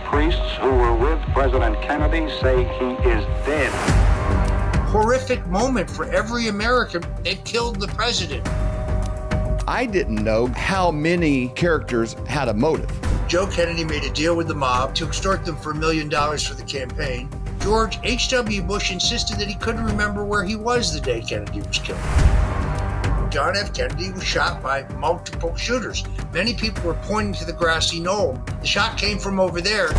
priests who were with President Kennedy say he is dead. Horrific moment for every American. They killed the president. I didn't know how many characters had a motive. Joe Kennedy made a deal with the mob to extort them for $1 million for the campaign. George H.W. Bush insisted that he couldn't remember where he was the day Kennedy was killed. John F. Kennedy was shot by multiple shooters. Many people were pointing to the grassy knoll. The shot came from over there,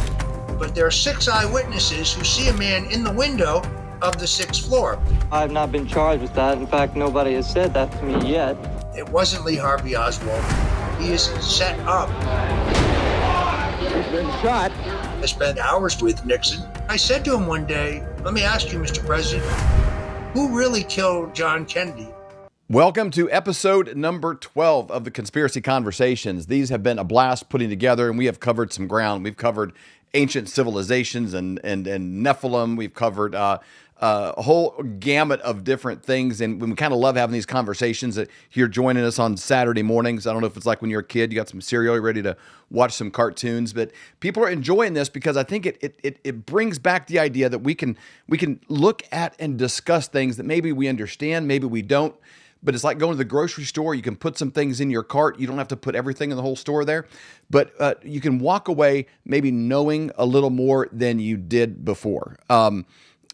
but there are 6 eyewitnesses who see a man in the window of the 6th floor. I have not been charged with that. In fact, nobody has said that to me yet. It wasn't Lee Harvey Oswald. He is set up. He's been shot. I spent hours with Nixon. I said to him one day, let me ask you, Mr. President, who really killed John Kennedy? Welcome to episode number 12 of the Conspiracy Conversations. These have been a blast putting together, and we have covered some ground. We've covered ancient civilizations and Nephilim. We've covered a whole gamut of different things, and we kind of love having these conversations that you're joining us on Saturday mornings. I don't know if it's like when you're a kid, you got some cereal, you're ready to watch some cartoons, but people are enjoying this because I think it brings back the idea that we can look at and discuss things that maybe we understand, maybe we don't. But it's like going to the grocery store. You can put some things in your cart. You don't have to put everything in the whole store there. But you can walk away maybe knowing a little more than you did before.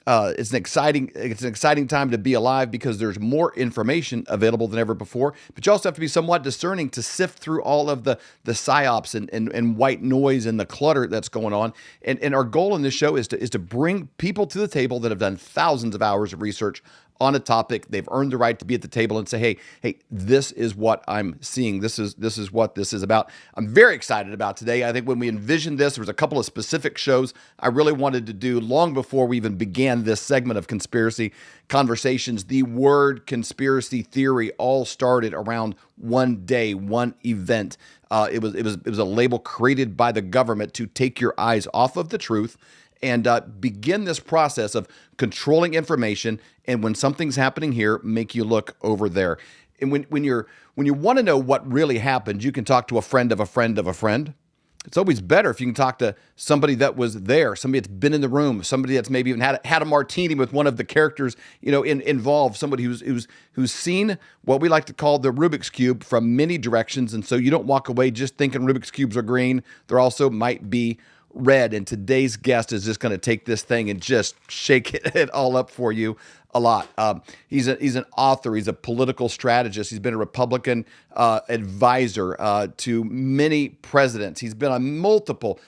It's an exciting time to be alive because there's more information available than ever before. But you also have to be somewhat discerning to sift through all of the psyops and white noise and the clutter that's going on. And our goal in this show is to bring people to the table that have done thousands of hours of research on a topic. They've earned the right to be at the table and say, hey, this is what I'm seeing. This is what this is about. I'm very excited about today. I think when we envisioned this, there was a couple of specific shows I really wanted to do long before we even began this segment of Conspiracy Conversations. The word conspiracy theory all started around one day, one event. It was a label created by the government to take your eyes off of the truth and begin this process of controlling information, and when something's happening here, make you look over there. And when you want to know what really happened, you can talk to a friend of a friend of a friend. It's always better if you can talk to somebody that was there, somebody that's been in the room, somebody that's maybe even had a martini with one of the characters, involved, somebody who's seen what we like to call the Rubik's Cube from many directions, and so you don't walk away just thinking Rubik's Cubes are green. There also might be red, and today's guest is just going to take this thing and just shake it all up for you a lot. He's an author. He's a political strategist. He's been a Republican advisor to many presidents. He's been on multiple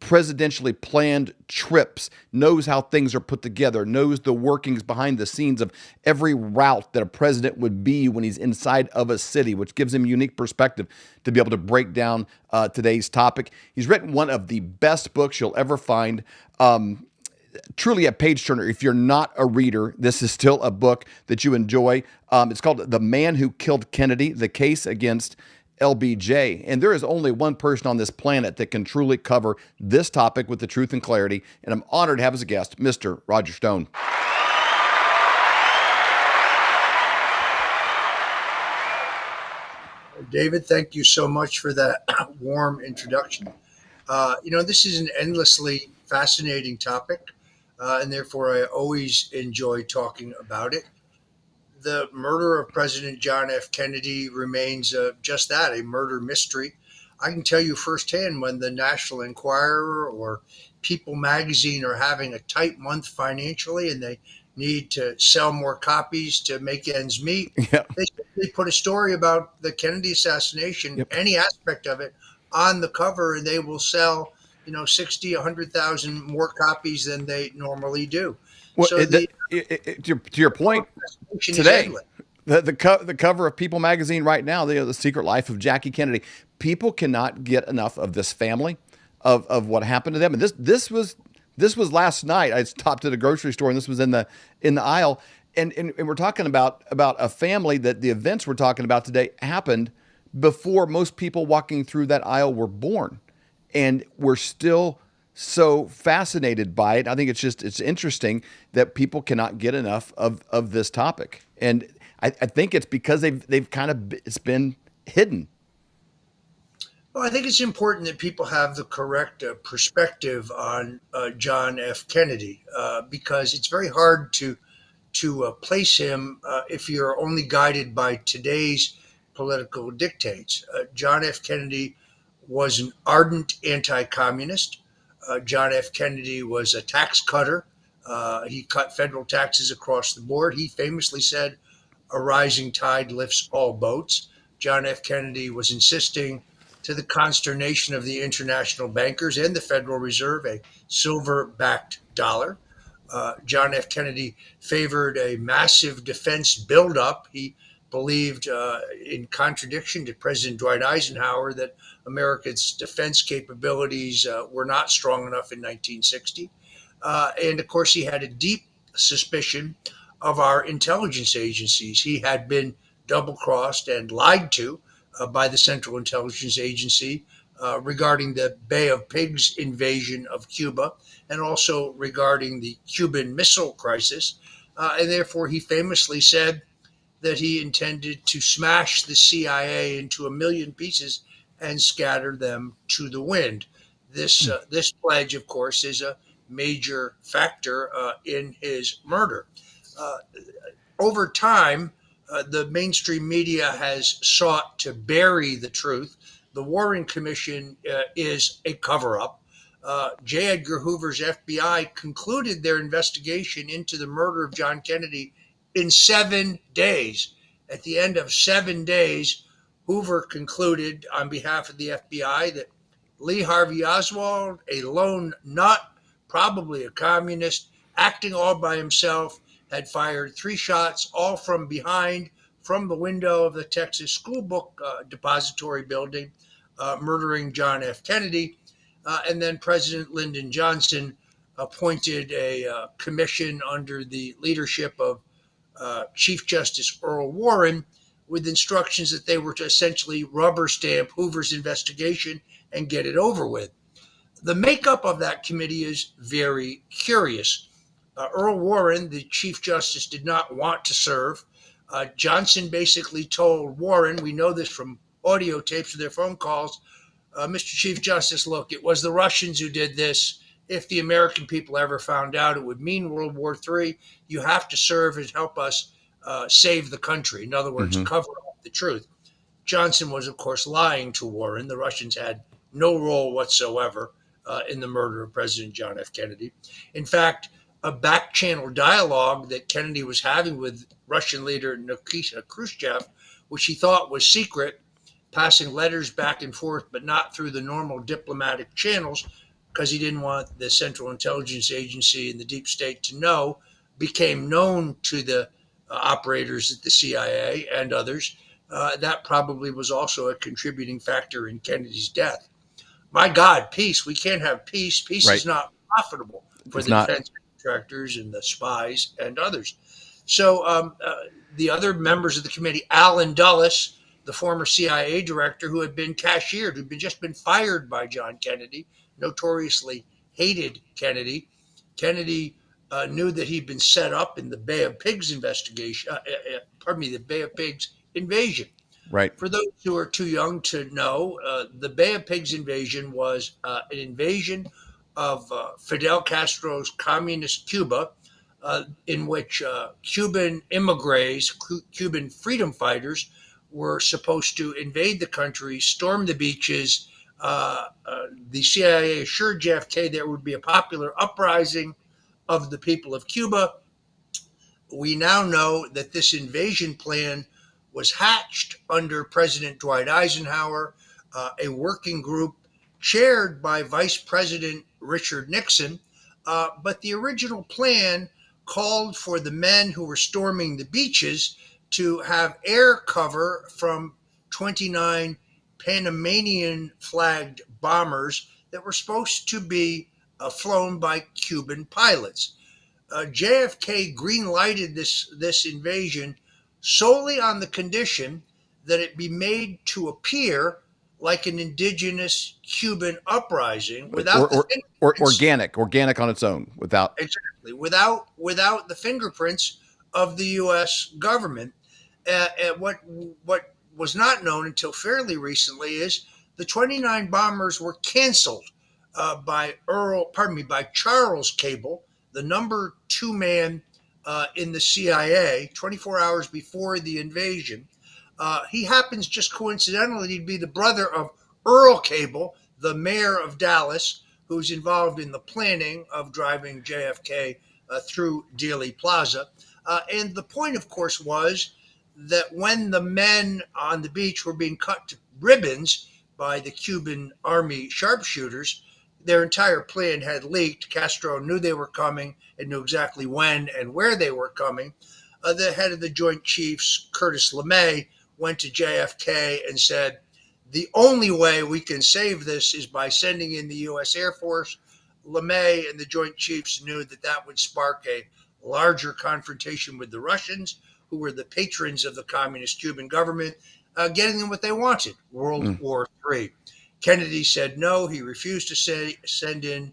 presidentially planned trips, knows how things are put together, knows the workings behind the scenes of every route that a president would be when he's inside of a city, which gives him unique perspective to be able to break down today's topic. He's written one of the best books you'll ever find. Truly a page turner. If you're not a reader, this is still a book that you enjoy. It's called The Man Who Killed Kennedy, The Case Against LBJ. And there is only one person on this planet that can truly cover this topic with the truth and clarity. And I'm honored to have as a guest, Mr. Roger Stone. David, thank you so much for that warm introduction. This is an endlessly fascinating topic, and therefore I always enjoy talking about it. The murder of President John F. Kennedy remains just that, a murder mystery. I can tell you firsthand when the National Enquirer or People magazine are having a tight month financially and they need to sell more copies to make ends meet, they put a story about the Kennedy assassination, any aspect of it, on the cover, and they will sell 60, 100,000 more copies than they normally do. Well, So to your point, today, the cover of People magazine right now, the Secret Life of Jackie Kennedy. People cannot get enough of this family, of what happened to them. And this was last night. I stopped at a grocery store, and this was in the aisle. And we're talking about a family that the events we're talking about today happened before most people walking through that aisle were born, and we're still so fascinated by it. I think it's interesting that people cannot get enough of this topic. And I think it's because it's been hidden. Well, I think it's important that people have the correct perspective on John F. Kennedy because it's very hard to place him if you're only guided by today's political dictates. John F. Kennedy was an ardent anti-communist. John F. Kennedy was a tax cutter. He cut federal taxes across the board. He famously said, "A rising tide lifts all boats." John F. Kennedy was insisting, to the consternation of the international bankers and the Federal Reserve, a silver backed dollar. John F. Kennedy favored a massive defense buildup. He believed, in contradiction to President Dwight Eisenhower, that America's defense capabilities were not strong enough in 1960. And of course, he had a deep suspicion of our intelligence agencies. He had been double crossed and lied to by the Central Intelligence Agency regarding the Bay of Pigs invasion of Cuba and also regarding the Cuban Missile Crisis. And therefore, he famously said that he intended to smash the CIA into a million pieces and scatter them to the wind. This pledge, of course, is a major factor in his murder. Uh, Over time, the mainstream media has sought to bury the truth. The Warren Commission is a cover up. J. Edgar Hoover's FBI concluded their investigation into the murder of John Kennedy in 7 days. At the end of 7 days, Hoover concluded on behalf of the FBI that Lee Harvey Oswald, a lone nut, probably a communist, acting all by himself, had fired 3 shots, all from behind, from the window of the Texas School Book Depository building, murdering John F. Kennedy. And then President Lyndon Johnson appointed a commission under the leadership of Chief Justice Earl Warren with instructions that they were to essentially rubber stamp Hoover's investigation and get it over with. The makeup of that committee is very curious. Earl Warren, the Chief Justice, did not want to serve. Johnson basically told Warren, we know this from audio tapes of their phone calls, Mr. Chief Justice, look, it was the Russians who did this. If the American people ever found out, it would mean World War III. You have to serve and help us save the country. In other words, cover up the truth. Johnson was, of course, lying to Warren. The Russians had no role whatsoever in the murder of President John F. Kennedy. In fact, a back channel dialogue that Kennedy was having with Russian leader Nikita Khrushchev, which he thought was secret, passing letters back and forth, but not through the normal diplomatic channels, because he didn't want the Central Intelligence Agency and the deep state to know, became known to the operators at the CIA and others. That probably was also a contributing factor in Kennedy's death. My God, peace. We can't have peace. Peace Right. is not profitable for It's the not. defense contractors and the spies and others. So the other members of the committee, Alan Dulles, the former CIA director who had been cashiered, who'd just been fired by John Kennedy, notoriously hated Kennedy. Kennedy knew that he'd been set up in the Bay of Pigs investigation, the Bay of Pigs invasion. Right. For those who are too young to know, the Bay of Pigs invasion was an invasion of Fidel Castro's communist Cuba, in which Cuban immigrants, Cuban freedom fighters, were supposed to invade the country, storm the beaches. The CIA assured JFK there would be a popular uprising of the people of Cuba. We now know that this invasion plan was hatched under President Dwight Eisenhower, a working group chaired by Vice President Richard Nixon. But the original plan called for the men who were storming the beaches to have air cover from 29 Panamanian flagged bombers that were supposed to be flown by Cuban pilots. JFK green-lighted this invasion solely on the condition that it be made to appear like an indigenous Cuban uprising without organic on its own, without the fingerprints of the U.S. government. What was not known until fairly recently is The 29 bombers were canceled by Charles Cable, the number 2 man in the CIA, 24 hours before the invasion. He happens just coincidentally to be the brother of Earl Cable, the mayor of Dallas, who's involved in the planning of driving JFK through Dealey Plaza. And the point, of course, was that when the men on the beach were being cut to ribbons by the Cuban army sharpshooters, their entire plan had leaked. Castro knew they were coming and knew exactly when and where they were coming. The head of the Joint Chiefs, Curtis LeMay, went to JFK and said, the only way we can save this is by sending in the U.S. Air Force. LeMay and the Joint Chiefs knew that that would spark a larger confrontation with the Russians, who were the patrons of the communist Cuban government, getting them what they wanted, World War III. Kennedy said no. He refused to send in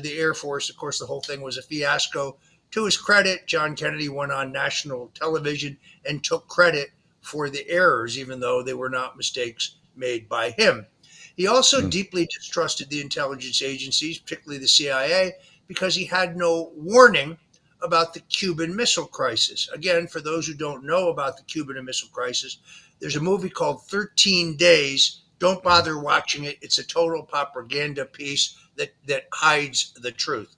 the Air Force. Of course, the whole thing was a fiasco. To his credit, John Kennedy went on national television and took credit for the errors, even though they were not mistakes made by him. He also deeply distrusted the intelligence agencies, particularly the CIA, because he had no warning about the Cuban Missile Crisis. Again, for those who don't know about the Cuban Missile Crisis, there's a movie called 13 Days. Don't bother watching it. It's a total propaganda piece that hides the truth.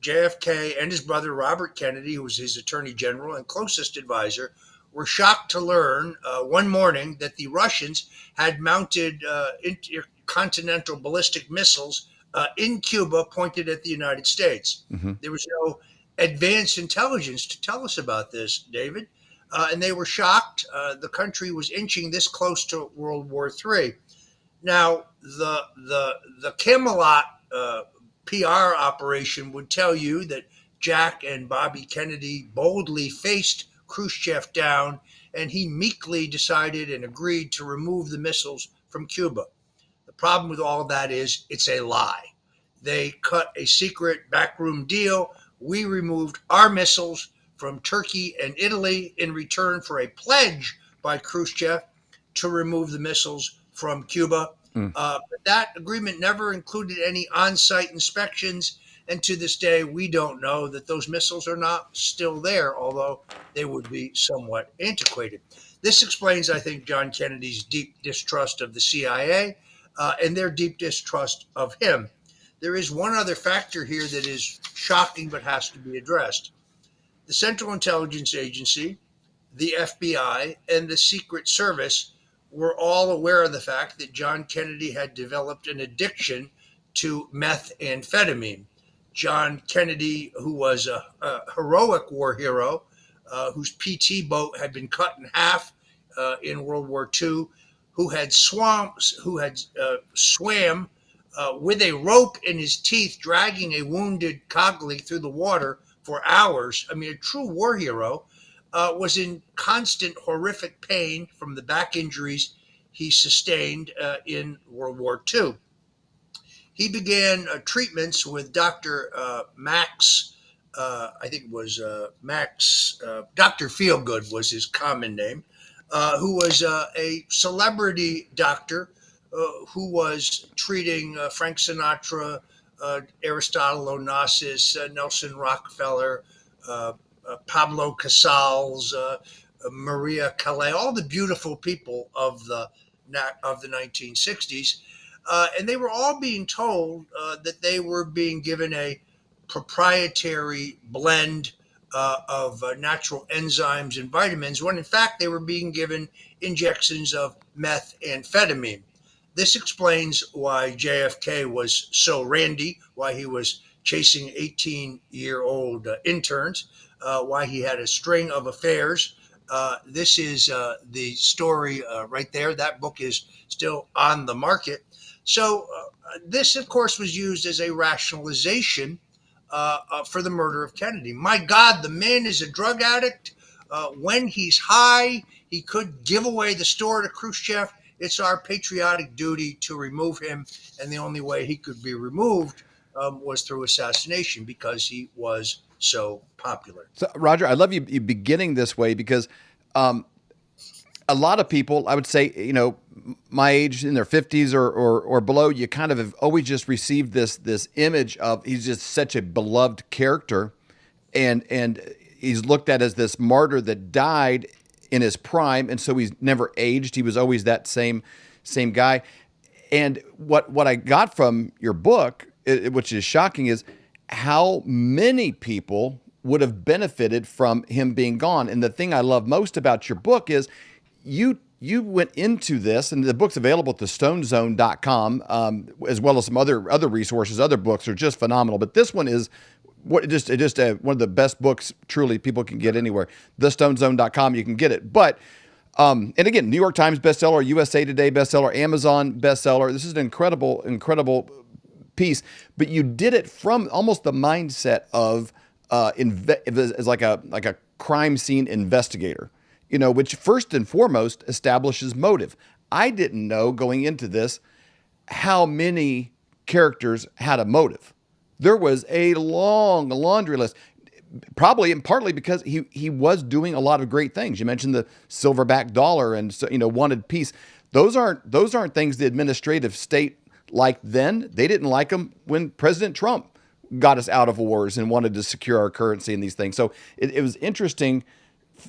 JFK and his brother Robert Kennedy, who was his attorney general and closest advisor, were shocked to learn one morning that the Russians had mounted intercontinental ballistic missiles in Cuba pointed at the United States. There was no advanced intelligence to tell us about this, David. And they were shocked. The country was inching this close to World War III. Now, the Camelot PR operation would tell you that Jack and Bobby Kennedy boldly faced Khrushchev down, and he meekly decided and agreed to remove the missiles from Cuba. The problem with all of that is it's a lie. They cut a secret backroom deal. We removed our missiles from Turkey and Italy in return for a pledge by Khrushchev to remove the missiles from Cuba. But that agreement never included any on-site inspections. And to this day, we don't know that those missiles are not still there, although they would be somewhat antiquated. This explains, I think, John Kennedy's deep distrust of the CIA and their deep distrust of him. There is one other factor here that is shocking but has to be addressed. The Central Intelligence Agency, the FBI, and the Secret Service were all aware of the fact that John Kennedy had developed an addiction to methamphetamine. John Kennedy, who was a heroic war hero, whose PT boat had been cut in half in World War II, who had swam with a rope in his teeth, dragging a wounded Cogley through the water for hours. I mean, a true war hero, was in constant horrific pain from the back injuries he sustained in World War II. He began treatments with Dr. Max, I think it was Max, Dr. Feelgood was his common name, who was a celebrity doctor who was treating Frank Sinatra, Aristotle Onassis, Nelson Rockefeller, Pablo Casals, Maria Calais, all the beautiful people of the 1960s. And they were all being told that they were being given a proprietary blend of natural enzymes and vitamins, when in fact they were being given injections of methamphetamine. This explains why JFK was so randy, why he was chasing 18-year-old interns, why he had a string of affairs. This is the story right there. That book is still on the market. So this, of course, was used as a rationalization for the murder of Kennedy. My God, the man is a drug addict. When he's high, he could give away the store to Khrushchev. It's our patriotic duty to remove him. And the only way he could be removed was through assassination, because he was so popular. So, Roger, I love you beginning this way because a lot of people, I would say, my age, in their 50s or below, you kind of have always just received this image of he's just such a beloved character, and he's looked at as this martyr that died in his prime, and so he's never aged. He was always that same guy. And what I got from your book, which is shocking, is how many people would have benefited from him being gone. And the thing I love most about your book is you went into this, and the book's available at thestonezone.com, as well as some other resources. Other books are just phenomenal, but this one is one of the best books truly people can get anywhere. Thestonezone.com, you can get it. But and again, New York Times bestseller, USA Today bestseller, Amazon bestseller. This is an incredible piece. But you did it from almost the mindset of as like a crime scene investigator, which first and foremost establishes motive. I didn't know going into this how many characters had a motive. There was a long laundry list. Probably and partly because he was doing a lot of great things. You mentioned the silverback dollar and wanted peace. Those aren't things the administrative state liked then. They didn't like them when President Trump got us out of wars and wanted to secure our currency and these things. So it was interesting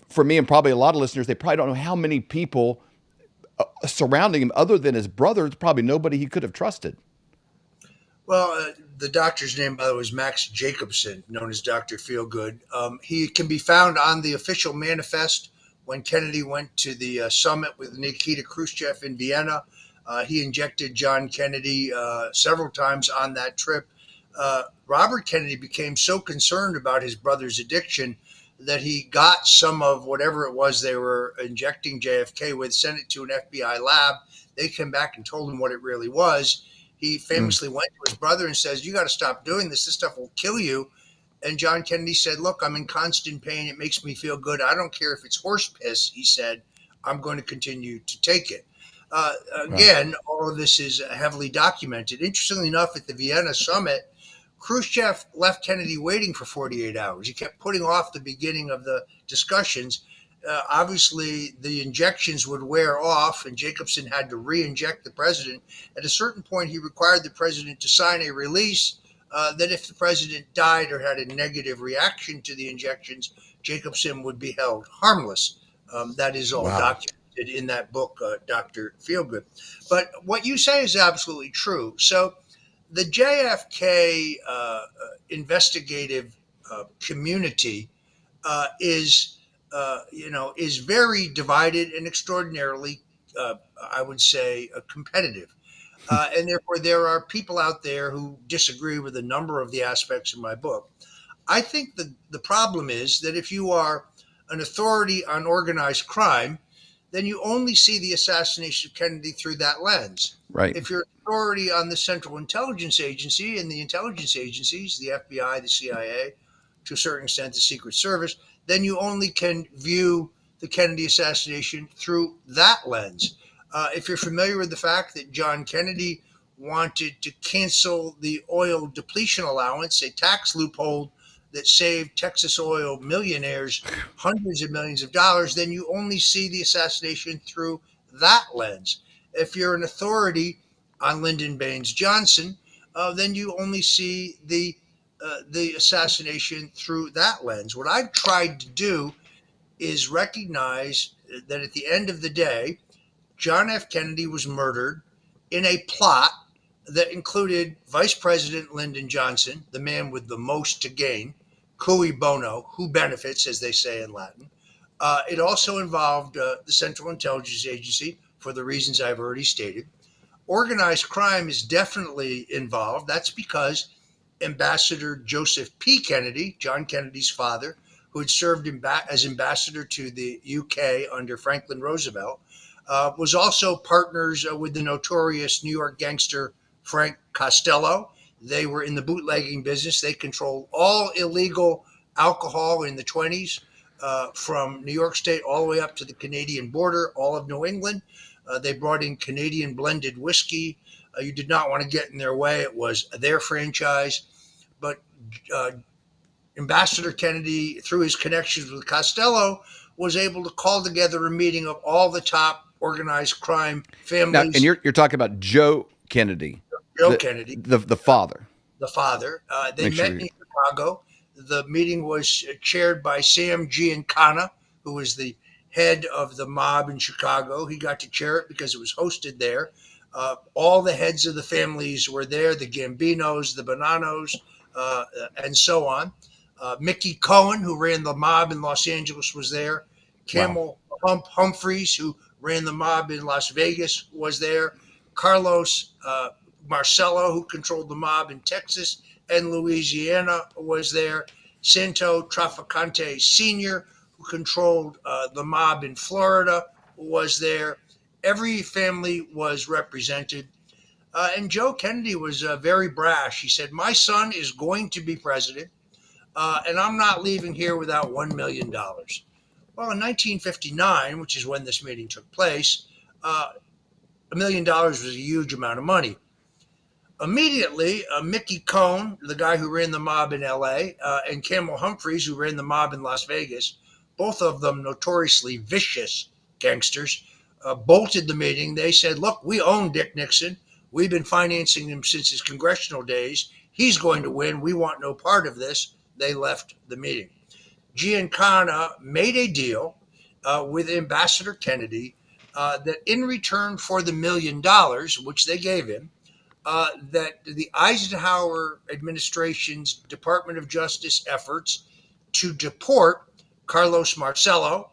for me, and probably a lot of listeners. They probably don't know how many people surrounding him other than his brother. There's probably nobody he could have trusted. Well, the doctor's name, by the way, was Max Jacobson, known as Dr. Feelgood. He can be found on the official manifest when Kennedy went to the summit with Nikita Khrushchev in Vienna. He injected John Kennedy several times on that trip. Robert Kennedy became so concerned about his brother's addiction that he got some of whatever it was they were injecting JFK with, sent it to an FBI lab. They came back and told him what it really was. He famously went to his brother and says, "You got to stop doing this. This stuff will kill you." And John Kennedy said, "Look, I'm in constant pain. It makes me feel good. I don't care if it's horse piss," he said. "I'm going to continue to take it." Again, all of this is heavily documented. Interestingly enough, at the Vienna summit, Khrushchev left Kennedy waiting for 48 hours. He kept putting off the beginning of the discussions. Obviously, the injections would wear off, and Jacobson had to re-inject the president. At a certain point, he required the president to sign a release that if the president died or had a negative reaction to the injections, Jacobson would be held harmless. That is all documented in that book, Dr. Feelgood. But what you say is absolutely true. So the JFK investigative community is very divided and extraordinarily, I would say, competitive. And therefore, there are people out there who disagree with a number of the aspects in my book. I think the problem is that if you are an authority on organized crime, then you only see the assassination of Kennedy through that lens. Right. If you're an authority on the Central Intelligence Agency and the intelligence agencies, the FBI, the CIA, to a certain extent, the Secret Service, then you only can view the Kennedy assassination through that lens. If you're familiar with the fact that John Kennedy wanted to cancel the oil depletion allowance, a tax loophole that saved Texas oil millionaires hundreds of millions of dollars, then you only see the assassination through that lens. If you're an authority on Lyndon Baines Johnson, then you only see the assassination through that lens. What I've tried to do is recognize that at the end of the day, John F. Kennedy was murdered in a plot that included Vice President Lyndon Johnson, the man with the most to gain, cui bono, who benefits, as they say in Latin. It also involved the Central Intelligence Agency for the reasons I've already stated. Organized crime is definitely involved. That's because Ambassador Joseph P. Kennedy, John Kennedy's father, who had served as ambassador to the UK under Franklin Roosevelt, was also partners with the notorious New York gangster Frank Costello. They were in the bootlegging business. They controlled all illegal alcohol in the 20s, from New York State all the way up to the Canadian border, all of New England. They brought in Canadian blended whiskey. You did not want to get in their way. It was their franchise. But Ambassador Kennedy, through his connections with Costello, was able to call together a meeting of all the top organized crime Now, families. and you're talking about Joe Kennedy, Joe Kennedy, the father. the father. They Make met sure. in Chicago. The meeting was chaired by Sam Giancana, who was the head of the mob in Chicago. He got to chair it because it was hosted there. All the heads of the families were there, the Gambinos, the Bonanos, and so on. Mickey Cohen, who ran the mob in Los Angeles, was there. Camel Humphreys, who ran the mob in Las Vegas, was there. Carlos Marcello, who controlled the mob in Texas and Louisiana, was there. Santo Trafficante Sr., who controlled the mob in Florida, was there. Every family was represented. And Joe Kennedy was very brash. He said, "My son is going to be president, and I'm not leaving here without $1 million." Well, in 1959, which is when this meeting took place, $1 million was a huge amount of money. Immediately, Mickey Cohen, the guy who ran the mob in LA, and Camel Humphreys, who ran the mob in Las Vegas, both of them notoriously vicious gangsters, bolted the meeting. They said, "Look, we own Dick Nixon. We've been financing him since his congressional days. He's going to win. We want no part of this." They left the meeting. Giancana made a deal with Ambassador Kennedy that in return for the $1 million, which they gave him, that the Eisenhower administration's Department of Justice efforts to deport Carlos Marcello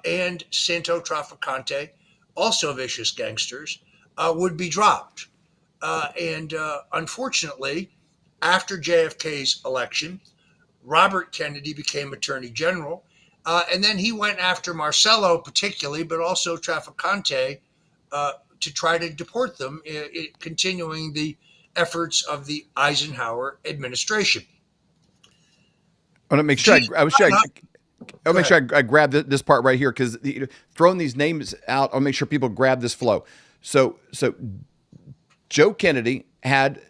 and Santo Trafficante, also vicious gangsters, would be dropped. And unfortunately, after JFK's election, Robert Kennedy became Attorney General, and then he went after Marcello particularly, but also Trafficante, to try to deport them, continuing the efforts of the Eisenhower administration. I want to make sure I'll make sure I grab this part right here, because throwing these names out, I'll make sure people grab this flow. So Joe Kennedy had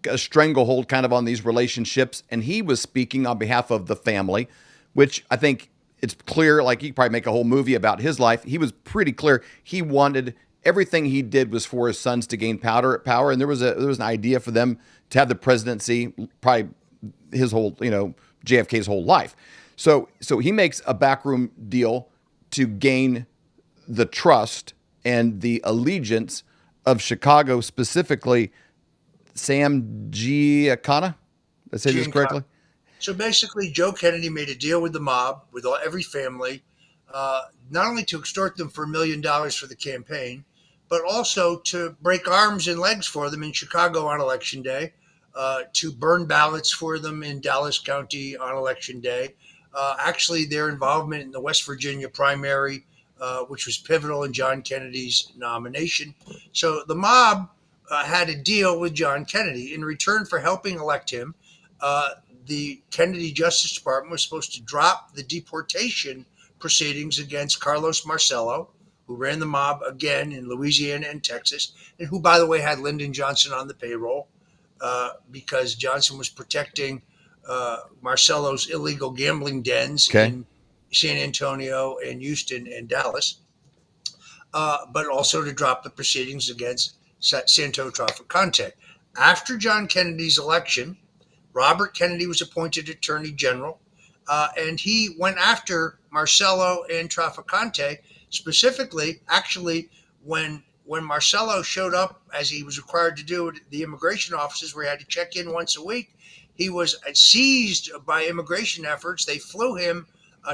a stranglehold kind of on these relationships, and he was speaking on behalf of the family, which I think it's clear, like you could probably make a whole movie about his life. He was pretty clear. He wanted everything he did was for his sons to gain power, and there was an idea for them to have the presidency, probably his whole, JFK's whole life. So he makes a backroom deal to gain the trust and the allegiance of Chicago, specifically Sam Giancana. Did I say this correctly? So basically, Joe Kennedy made a deal with the mob, with every family, not only to extort them for $1 million for the campaign, but also to break arms and legs for them in Chicago on Election Day, to burn ballots for them in Dallas County on Election Day. Actually, their involvement in the West Virginia primary, which was pivotal in John Kennedy's nomination. So the mob had a deal with John Kennedy. In return for helping elect him, the Kennedy Justice Department was supposed to drop the deportation proceedings against Carlos Marcello, who ran the mob again in Louisiana and Texas, and who, by the way, had Lyndon Johnson on the payroll, because Johnson was protecting Marcello's illegal gambling dens in San Antonio and Houston and Dallas, but also to drop the proceedings against Santo Trafficante. After John Kennedy's election, Robert Kennedy was appointed Attorney General, and he went after Marcello and Trafficante specifically. Actually, when Marcello showed up, as he was required to do at the immigration offices where he had to check in once a week, he was seized by immigration efforts. They flew him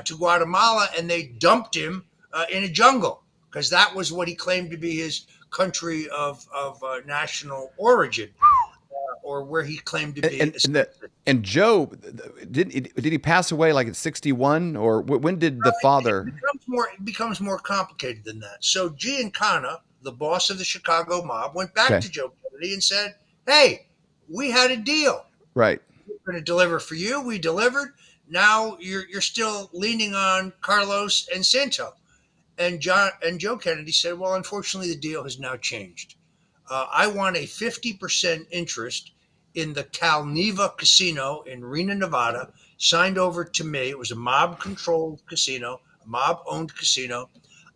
to Guatemala, and they dumped him in a jungle, because that was what he claimed to be his country of national origin, or where he claimed to be. And Joe, did he pass away like at 61, or when did the father? It becomes more complicated than that. So Giancana, the boss of the Chicago mob, went back to Joe Kennedy and said, "Hey, we had a deal. Right. We're going to deliver for you. We delivered. Now you're still leaning on Carlos and Santo." And Joe Kennedy said, "Well, unfortunately, the deal has now changed. I want a 50% interest in the Calneva Casino in Reno, Nevada, signed over to me. It was a mob-controlled casino, a mob-owned casino.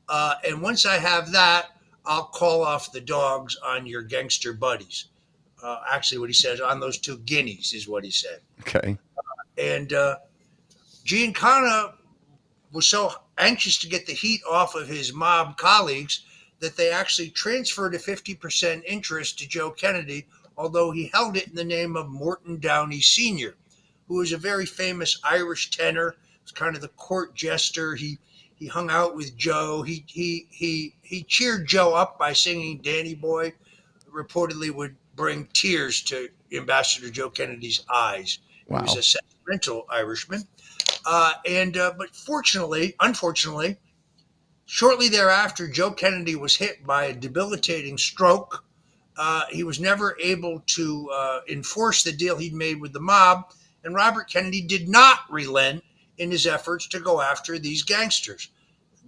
And once I have that, I'll call off the dogs on your gangster buddies. Actually, what he says, on those two guineas is what he said. Okay. And Giancana was so anxious to get the heat off of his mob colleagues that they actually transferred a 50% interest to Joe Kennedy, although he held it in the name of Morton Downey Sr., who was a very famous Irish tenor. He was kind of the court jester. He hung out with Joe. He cheered Joe up by singing Danny Boy. Reportedly would bring tears to Ambassador Joe Kennedy's eyes. Wow. He was a sentimental Irishman. But unfortunately, shortly thereafter, Joe Kennedy was hit by a debilitating stroke. He was never able to enforce the deal he'd made with the mob, and Robert Kennedy did not relent in his efforts to go after these gangsters.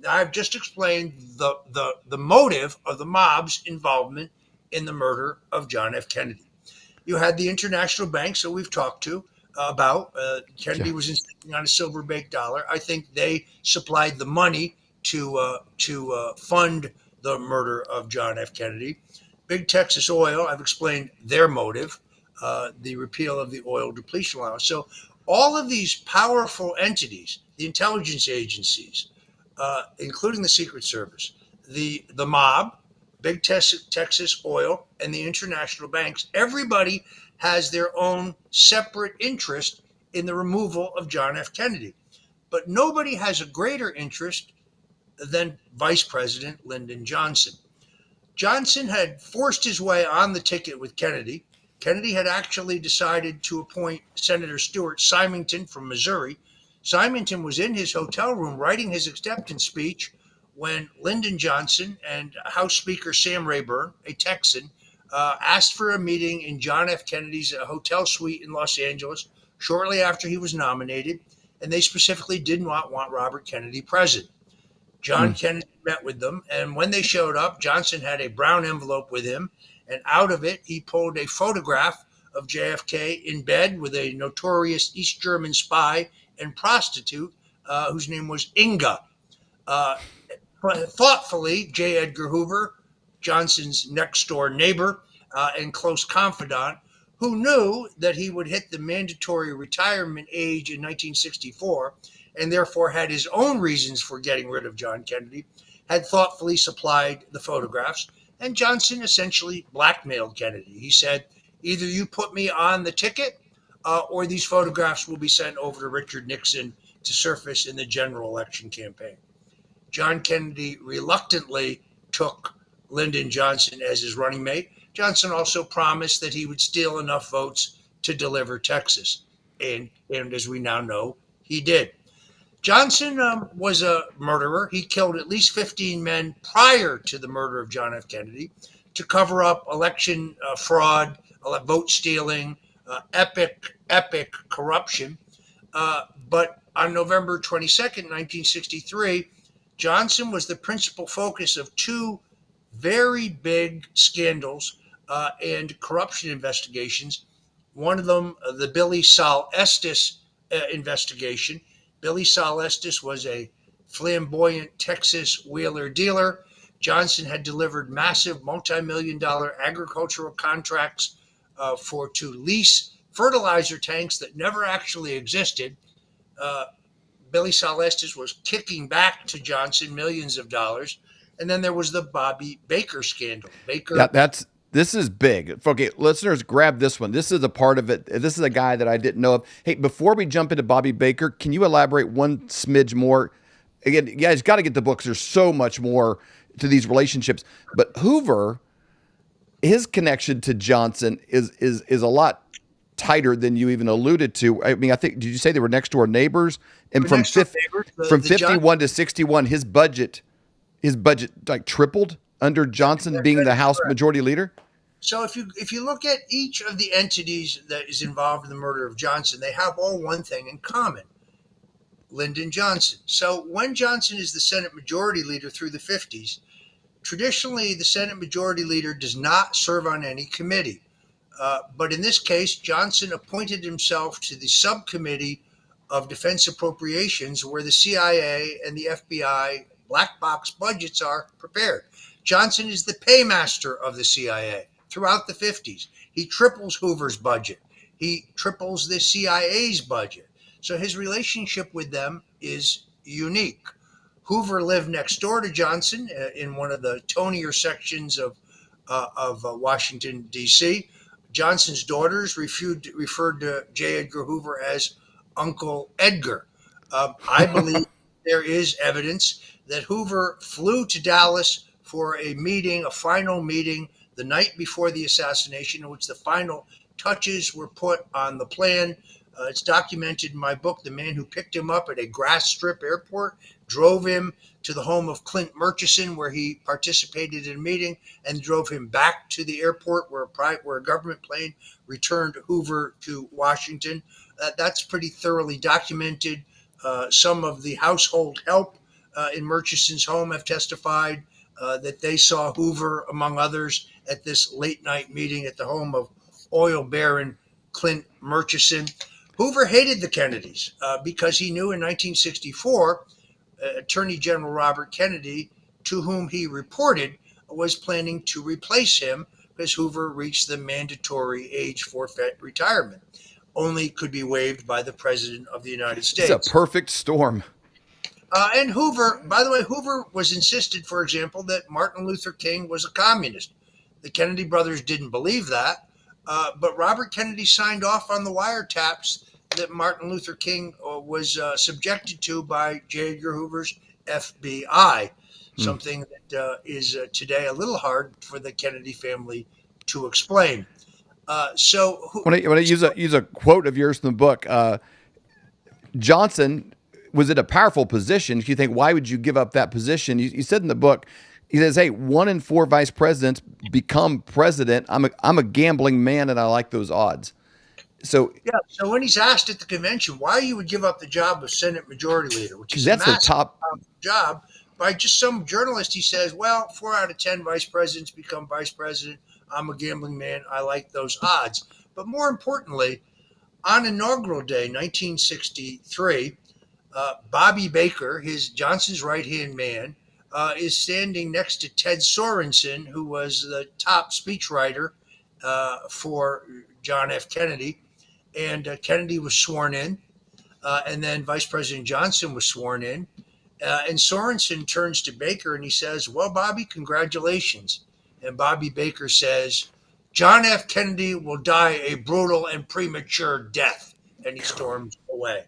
I've just explained the motive of the mob's involvement in the murder of John F. Kennedy. You had the international banks that we've talked to about. Kennedy was insisting on a silver-baked dollar. I think they supplied the money to fund the murder of John F. Kennedy. Big Texas Oil, I've explained their motive, the repeal of the oil depletion allowance. So all of these powerful entities, the intelligence agencies, including the Secret Service, the mob, Big Texas Oil, and the international banks, everybody has their own separate interest in the removal of John F. Kennedy. But nobody has a greater interest than Vice President Lyndon Johnson. Johnson had forced his way on the ticket with Kennedy. Kennedy had actually decided to appoint Senator Stuart Symington from Missouri. Symington was in his hotel room writing his acceptance speech when Lyndon Johnson and House Speaker Sam Rayburn, a Texan, asked for a meeting in John F. Kennedy's hotel suite in Los Angeles shortly after he was nominated, and they specifically did not want Robert Kennedy present. John Kennedy met with them, and when they showed up, Johnson had a brown envelope with him, and out of it, he pulled a photograph of JFK in bed with a notorious East German spy and prostitute whose name was Inga. Thoughtfully, J. Edgar Hoover, Johnson's next-door neighbor and close confidant, who knew that he would hit the mandatory retirement age in 1964 and therefore had his own reasons for getting rid of John Kennedy, had thoughtfully supplied the photographs, and Johnson essentially blackmailed Kennedy. He said, either you put me on the ticket or these photographs will be sent over to Richard Nixon to surface in the general election campaign. John Kennedy reluctantly took Lyndon Johnson as his running mate. Johnson also promised that he would steal enough votes to deliver Texas. And as we now know, he did. Johnson was a murderer. He killed at least 15 men prior to the murder of John F. Kennedy to cover up election fraud, vote stealing, epic corruption. But on November 22nd, 1963, Johnson was the principal focus of two very big scandals and corruption investigations. One of them, the Billy Sol Estes investigation. Billy Sol Estes was a flamboyant Texas wheeler dealer. Johnson had delivered massive multi-million-dollar agricultural contracts to lease fertilizer tanks that never actually existed. Billy Sol Estes was kicking back to Johnson millions of dollars. And then there was the Bobby Baker scandal. This is big. Okay, listeners, grab this one. This is a part of it. This is a guy that I didn't know of. Hey, before we jump into Bobby Baker, can you elaborate one smidge more? Again, you guys got to get the books. There's so much more to these relationships. But Hoover, his connection to Johnson is a lot tighter than you even alluded to. I mean, I think, did you say they were next door neighbors? And from 51 to 61, his budget like tripled under Johnson being the House Majority Leader? So if you look at each of the entities that is involved in the murder of Johnson, they have all one thing in common: Lyndon Johnson. So when Johnson is the Senate Majority Leader through the 50s, traditionally the Senate Majority Leader does not serve on any committee. But in this case, Johnson appointed himself to the subcommittee of defense appropriations where the CIA and the FBI black box budgets are prepared. Johnson is the paymaster of the CIA throughout the 50s. He triples Hoover's budget. He triples the CIA's budget. So his relationship with them is unique. Hoover lived next door to Johnson in one of the tonier sections of Washington, D.C. Johnson's daughters referred to J. Edgar Hoover as Uncle Edgar. I believe there is evidence that Hoover flew to Dallas for a meeting, a final meeting, the night before the assassination, in which the final touches were put on the plan. It's documented in my book. The man who picked him up at a grass strip airport drove him to the home of Clint Murchison, where he participated in a meeting, and drove him back to the airport where a government plane returned Hoover to Washington. That's pretty thoroughly documented. Some of the household help in Murchison's home have testified that they saw Hoover, among others, at this late night meeting at the home of oil baron Clint Murchison. Hoover hated the Kennedys because he knew in 1964, Attorney General Robert Kennedy, to whom he reported, was planning to replace him because Hoover reached the mandatory age for retirement, only could be waived by the President of the United States. It's a perfect storm. And Hoover, by the way, Hoover was insisted, for example, that Martin Luther King was a communist. The Kennedy brothers didn't believe that, but Robert Kennedy signed off on the wiretaps that Martin Luther King was subjected to by J. Edgar Hoover's FBI, something that is today a little hard for the Kennedy family to explain. When I use a quote of yours from the book, Johnson was in a powerful position. You think, why would you give up that position? You said in the book, he says, "Hey, 1 in 4 vice presidents become president. I'm a gambling man, and I like those odds." So when he's asked at the convention why you would give up the job of Senate Majority Leader, which is that's a the top job, by just some journalist, he says, "Well, 4 out of 10 vice presidents become vice president. I'm a gambling man. I like those odds." But more importantly, on inaugural day, 1963, Bobby Baker, Johnson's right-hand man, is standing next to Ted Sorensen, who was the top speechwriter for John F. Kennedy. And Kennedy was sworn in, and then Vice President Johnson was sworn in. And Sorensen turns to Baker and he says, "Well, Bobby, congratulations." And Bobby Baker says, "John F. Kennedy will die a brutal and premature death." And he storms away.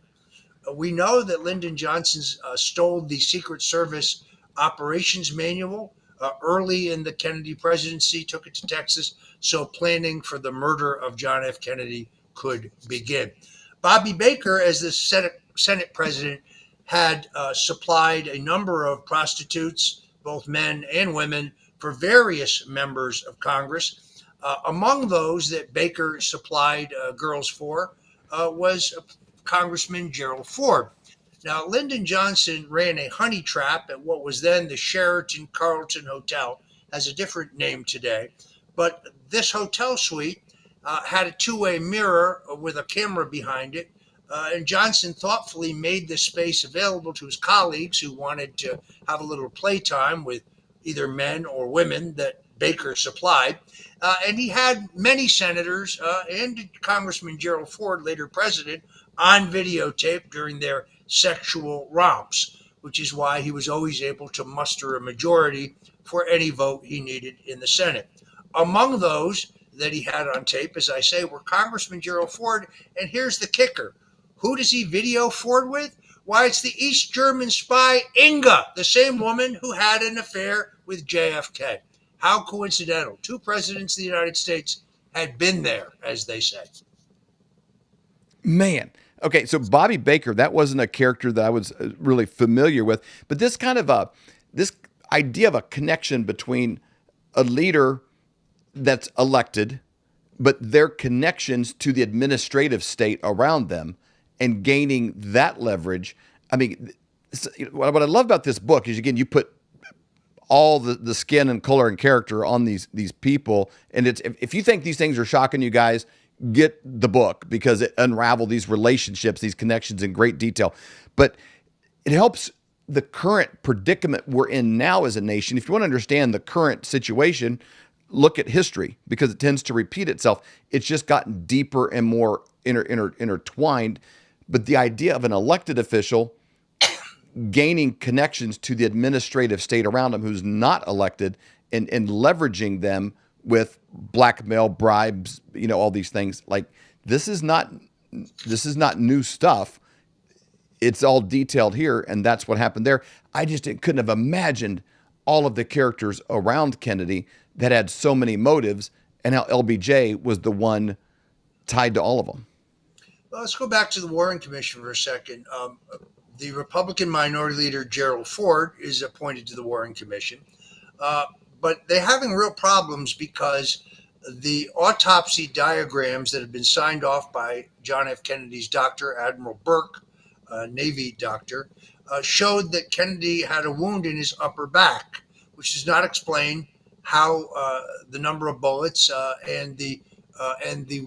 We know that Lyndon Johnson stole the Secret Service operations manual early in the Kennedy presidency, took it to Texas, so planning for the murder of John F. Kennedy could begin. Bobby Baker, as the Senate president, had supplied a number of prostitutes, both men and women, for various members of Congress. Among those that Baker supplied girls for was Congressman Gerald Ford. Now, Lyndon Johnson ran a honey trap at what was then the Sheraton Carlton Hotel, has a different name today, but this hotel suite had a two-way mirror with a camera behind it, and Johnson thoughtfully made this space available to his colleagues who wanted to have a little playtime with either men or women that Baker supplied. And he had many senators and Congressman Gerald Ford, later president, on videotape during their sexual romps, which is why he was always able to muster a majority for any vote he needed in the Senate. Among those that he had on tape, as I say, were Congressman Gerald Ford. And here's the kicker. Who does he video Ford with? Why, it's the East German spy Inga, the same woman who had an affair with JFK. How coincidental. 2 presidents of the United States had been there, as they say. Man. Okay, so Bobby Baker, that wasn't a character that I was really familiar with, but this kind of this idea of a connection between a leader that's elected, but their connections to the administrative state around them and gaining that leverage. I mean, what I love about this book is, again, you put all the skin and color and character on these people. And it's, if you think these things are shocking you guys, get the book because it unraveled these relationships, these connections in great detail. But it helps the current predicament we're in now as a nation. If you want to understand the current situation, look at history because it tends to repeat itself. It's just gotten deeper and more intertwined. But the idea of an elected official gaining connections to the administrative state around him who's not elected and leveraging them with blackmail, bribes, all these things. Like this is not new stuff. It's all detailed here, and that's what happened there. I just couldn't have imagined all of the characters around Kennedy that had so many motives, and how LBJ was the one tied to all of them. Well, let's go back to the Warren Commission for a second. The Republican Minority Leader Gerald Ford is appointed to the Warren Commission, but they're having real problems because the autopsy diagrams that have been signed off by John F. Kennedy's doctor, Admiral Burke, Navy doctor, showed that Kennedy had a wound in his upper back, which does not explain how the number of bullets and the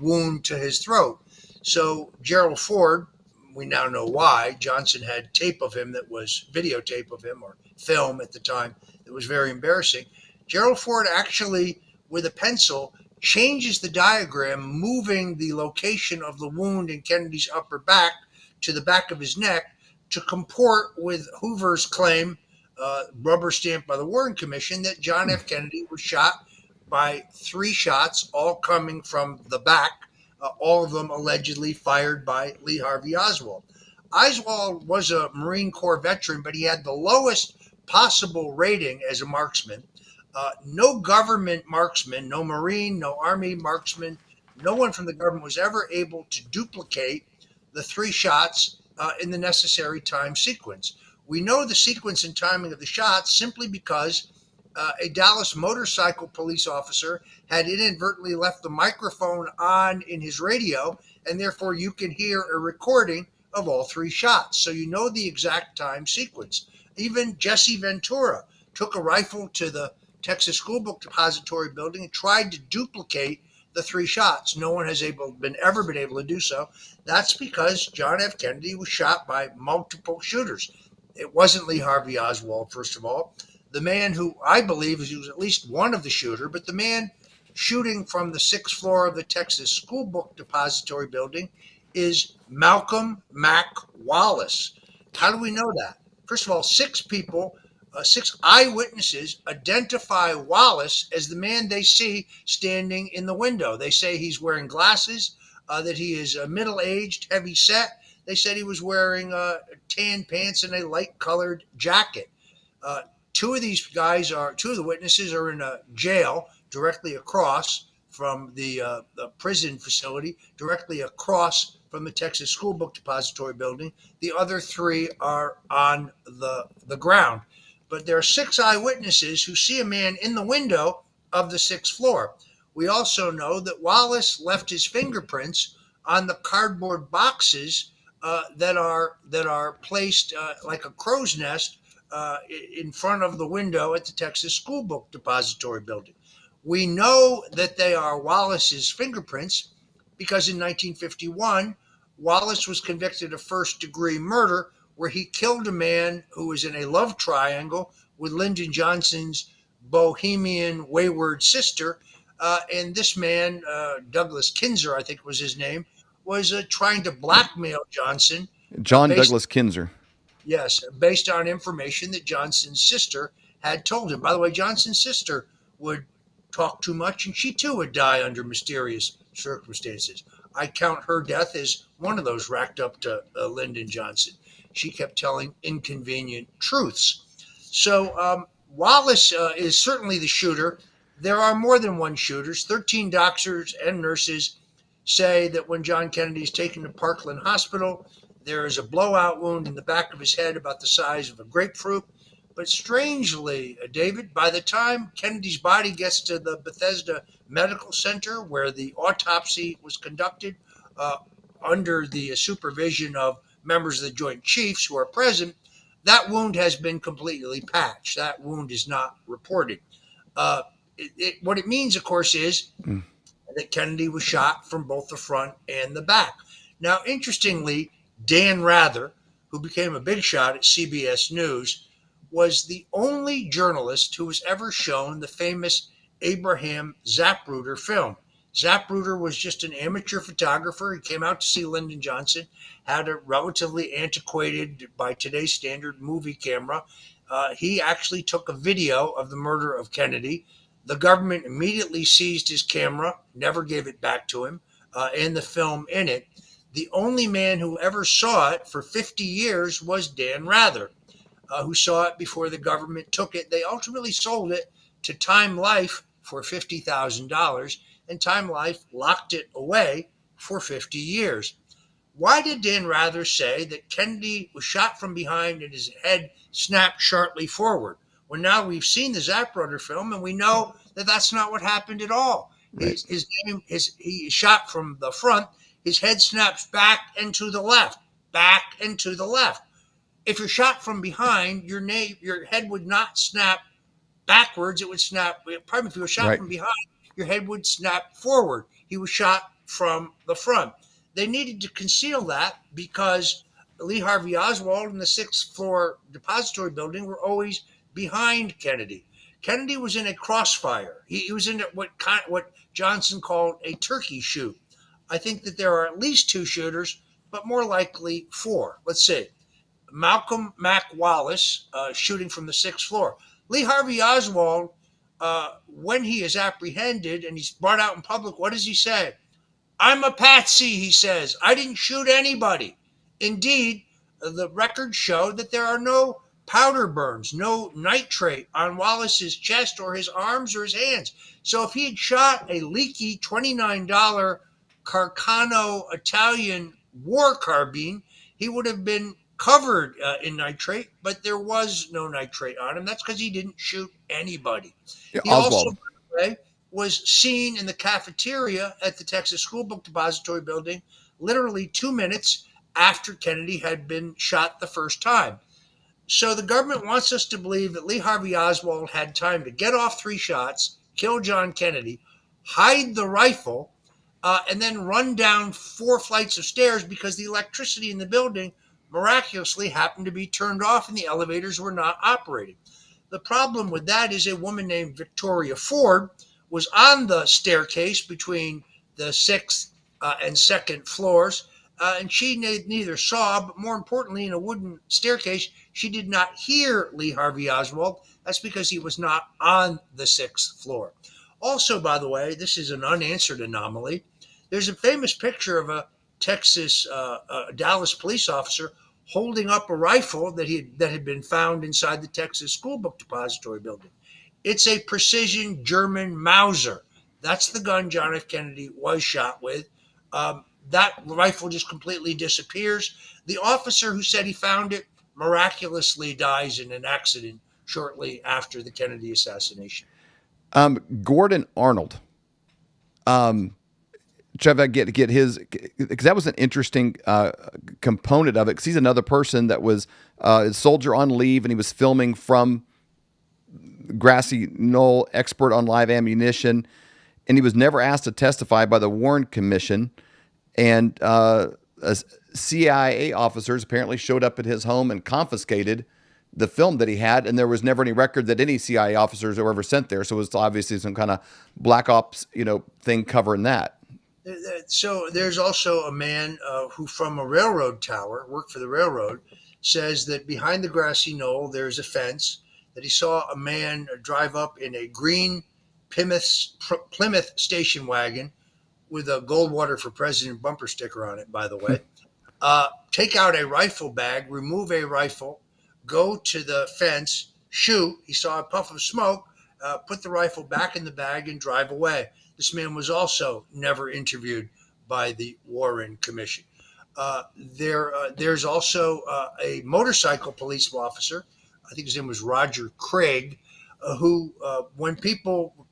wound to his throat. So Gerald Ford, we now know why. Johnson had tape of him that was videotape of him or film at the time that was very embarrassing. Gerald Ford actually, with a pencil, changes the diagram, moving the location of the wound in Kennedy's upper back to the back of his neck to comport with Hoover's claim, rubber stamped by the Warren Commission, that John F. Kennedy was shot by 3 shots, all coming from the back, all of them allegedly fired by Lee Harvey Oswald. Oswald was a Marine Corps veteran, but he had the lowest possible rating as a marksman. No government marksman, no Marine, no Army marksman, no one from the government was ever able to duplicate the 3 shots in the necessary time sequence. We know the sequence and timing of the shots simply because a Dallas motorcycle police officer had inadvertently left the microphone on in his radio, and therefore you can hear a recording of all 3 shots. So you know the exact time sequence. Even Jesse Ventura took a rifle to the Texas School Book Depository building and tried to duplicate the 3 shots. No one has ever been able to do so. That's because John F. Kennedy was shot by multiple shooters. It wasn't Lee Harvey Oswald, first of all. The man who I believe he was at least one of the shooter, but the man shooting from the 6th floor of the Texas School Book Depository building is Malcolm Mack Wallace. How do we know that? First of all, 6 people, 6 eyewitnesses identify Wallace as the man they see standing in the window. They say he's wearing glasses, that he is middle-aged, heavy-set. They said he was wearing tan pants and a light-colored jacket. 2 of the witnesses are in a jail directly across from the prison facility, directly across from the Texas School Book Depository building. The other 3 are on the ground. But there are 6 eyewitnesses who see a man in the window of the 6th floor. We also know that Wallace left his fingerprints on the cardboard boxes that are placed like a crow's nest in front of the window at the Texas School Book Depository building. We know that they are Wallace's fingerprints because in 1951, Wallace was convicted of first-degree murder, where he killed a man who was in a love triangle with Lyndon Johnson's bohemian wayward sister. And this man, Douglas Kinzer, I think was his name, was trying to blackmail Johnson. John Douglas Kinzer. Yes, based on information that Johnson's sister had told him. By the way, Johnson's sister would talk too much, and she too would die under mysterious circumstances. I count her death as one of those racked up to Lyndon Johnson. She kept telling inconvenient truths. So Wallace is certainly the shooter. There are more than one shooters. 13 doctors and nurses say that when John Kennedy is taken to Parkland Hospital, there is a blowout wound in the back of his head about the size of a grapefruit. But strangely, David, by the time Kennedy's body gets to the Bethesda Medical Center, where the autopsy was conducted under the supervision of members of the Joint Chiefs who are present, that wound has been completely patched. That wound is not reported. What it means, of course, is, and that Kennedy was shot from both the front and the back. Now, interestingly, Dan Rather, who became a big shot at CBS News, was the only journalist who was ever shown the famous Abraham Zapruder film. Zapruder was just an amateur photographer. He came out to see Lyndon Johnson, had a relatively antiquated, by today's standard, movie camera. He actually took a video of the murder of Kennedy. The government immediately seized his camera, never gave it back to him, and the film in it. The only man who ever saw it for 50 years was Dan Rather, who saw it before the government took it. They ultimately sold it to Time Life for $50,000, and Time Life locked it away for 50 years. Why did Dan Rather say that Kennedy was shot from behind and his head snapped sharply forward? Well, now we've seen the Zapruder film, and we know that that's not what happened at all. Right. He shot from the front. His head snaps back and to the left, back and to the left. If you're shot from behind, your head would not snap backwards. It would snap. Pardon me. If you were shot from behind, your head would snap forward. He was shot from the front. They needed to conceal that because Lee Harvey Oswald and the 6th floor depository building were always behind Kennedy. Kennedy was in a crossfire. He was in what Johnson called a turkey shoot. I think that there are at least 2 shooters, but more likely 4. Let's see. Malcolm Mac Wallace shooting from the 6th floor. Lee Harvey Oswald, when he is apprehended and he's brought out in public, what does he say? I'm a patsy, he says. I didn't shoot anybody. Indeed, the records show that there are no powder burns, no nitrate on Wallace's chest or his arms or his hands. So if he had shot a leaky $29 Carcano Italian war carbine, he would have been covered in nitrate, but there was no nitrate on him. That's because he didn't shoot anybody. Yeah, he Oswald. also, by the way, was seen in the cafeteria at the Texas School Book Depository building literally 2 minutes after Kennedy had been shot the first time. So the government wants us to believe that Lee Harvey Oswald had time to get off 3 shots, kill John Kennedy, hide the rifle, and then run down 4 flights of stairs because the electricity in the building miraculously happened to be turned off and the elevators were not operating. The problem with that is a woman named Victoria Ford was on the staircase between the 6th and 2nd floors, and she neither saw, but more importantly, in a wooden staircase, she did not hear Lee Harvey Oswald. That's because he was not on the 6th floor. Also, by the way, this is an unanswered anomaly. There's a famous picture of a Texas, Dallas police officer holding up a rifle that had been found inside the Texas School Book Depository building. It's a precision German Mauser. That's the gun John F. Kennedy was shot with. That rifle just completely disappears. The officer who said he found it miraculously dies in an accident shortly after the Kennedy assassination. Gordon Arnold. Try to get his, because that was an interesting component of it. Because he's another person that was a soldier on leave, and he was filming from Grassy Knoll, expert on live ammunition, and he was never asked to testify by the Warren Commission. And CIA officers apparently showed up at his home and confiscated the film that he had, and there was never any record that any CIA officers were ever sent there. So it was obviously some kind of black ops, thing covering that. So there's also a man who, from a railroad tower, worked for the railroad, says that behind the grassy knoll there's a fence, that he saw a man drive up in a green Plymouth station wagon with a Goldwater for President bumper sticker on it, by the way, take out a rifle bag, remove a rifle, go to the fence, shoot. He saw a puff of smoke, put the rifle back in the bag and drive away. This man was also never interviewed by the Warren Commission. There's also a motorcycle police officer, I think his name was Roger Craig, who, when people,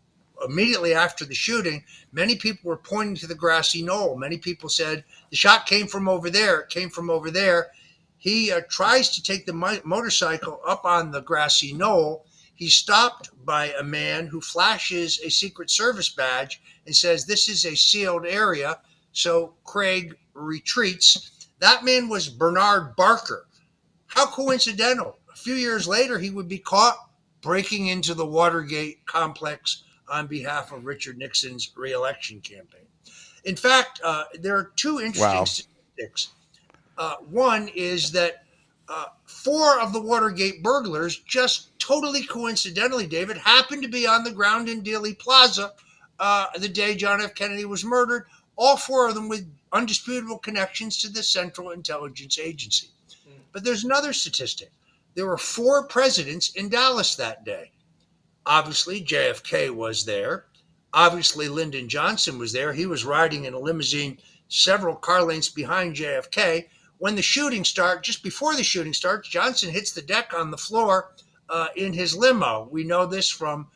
immediately after the shooting, many people were pointing to the grassy knoll. Many people said, the shot came from over there, it came from over there. He tries to take the motorcycle up on the grassy knoll. He's stopped by a man who flashes a Secret Service badge and says, "This is a sealed area." So Craig retreats. That man was Bernard Barker. How coincidental. A few years later, he would be caught breaking into the Watergate complex on behalf of Richard Nixon's reelection campaign. In fact, there are two interesting statistics. One is that 4 of the Watergate burglars, just totally coincidentally, David, happened to be on the ground in Dealey Plaza the day John F. Kennedy was murdered. All 4 of them with undisputable connections to the Central Intelligence Agency. But there's another statistic. There were 4 presidents in Dallas that day. Obviously, JFK was there. Obviously, Lyndon Johnson was there. He was riding in a limousine several car lengths behind JFK. When the shooting starts, just before the shooting starts, Johnson hits the deck on the floor in his limo. We know this from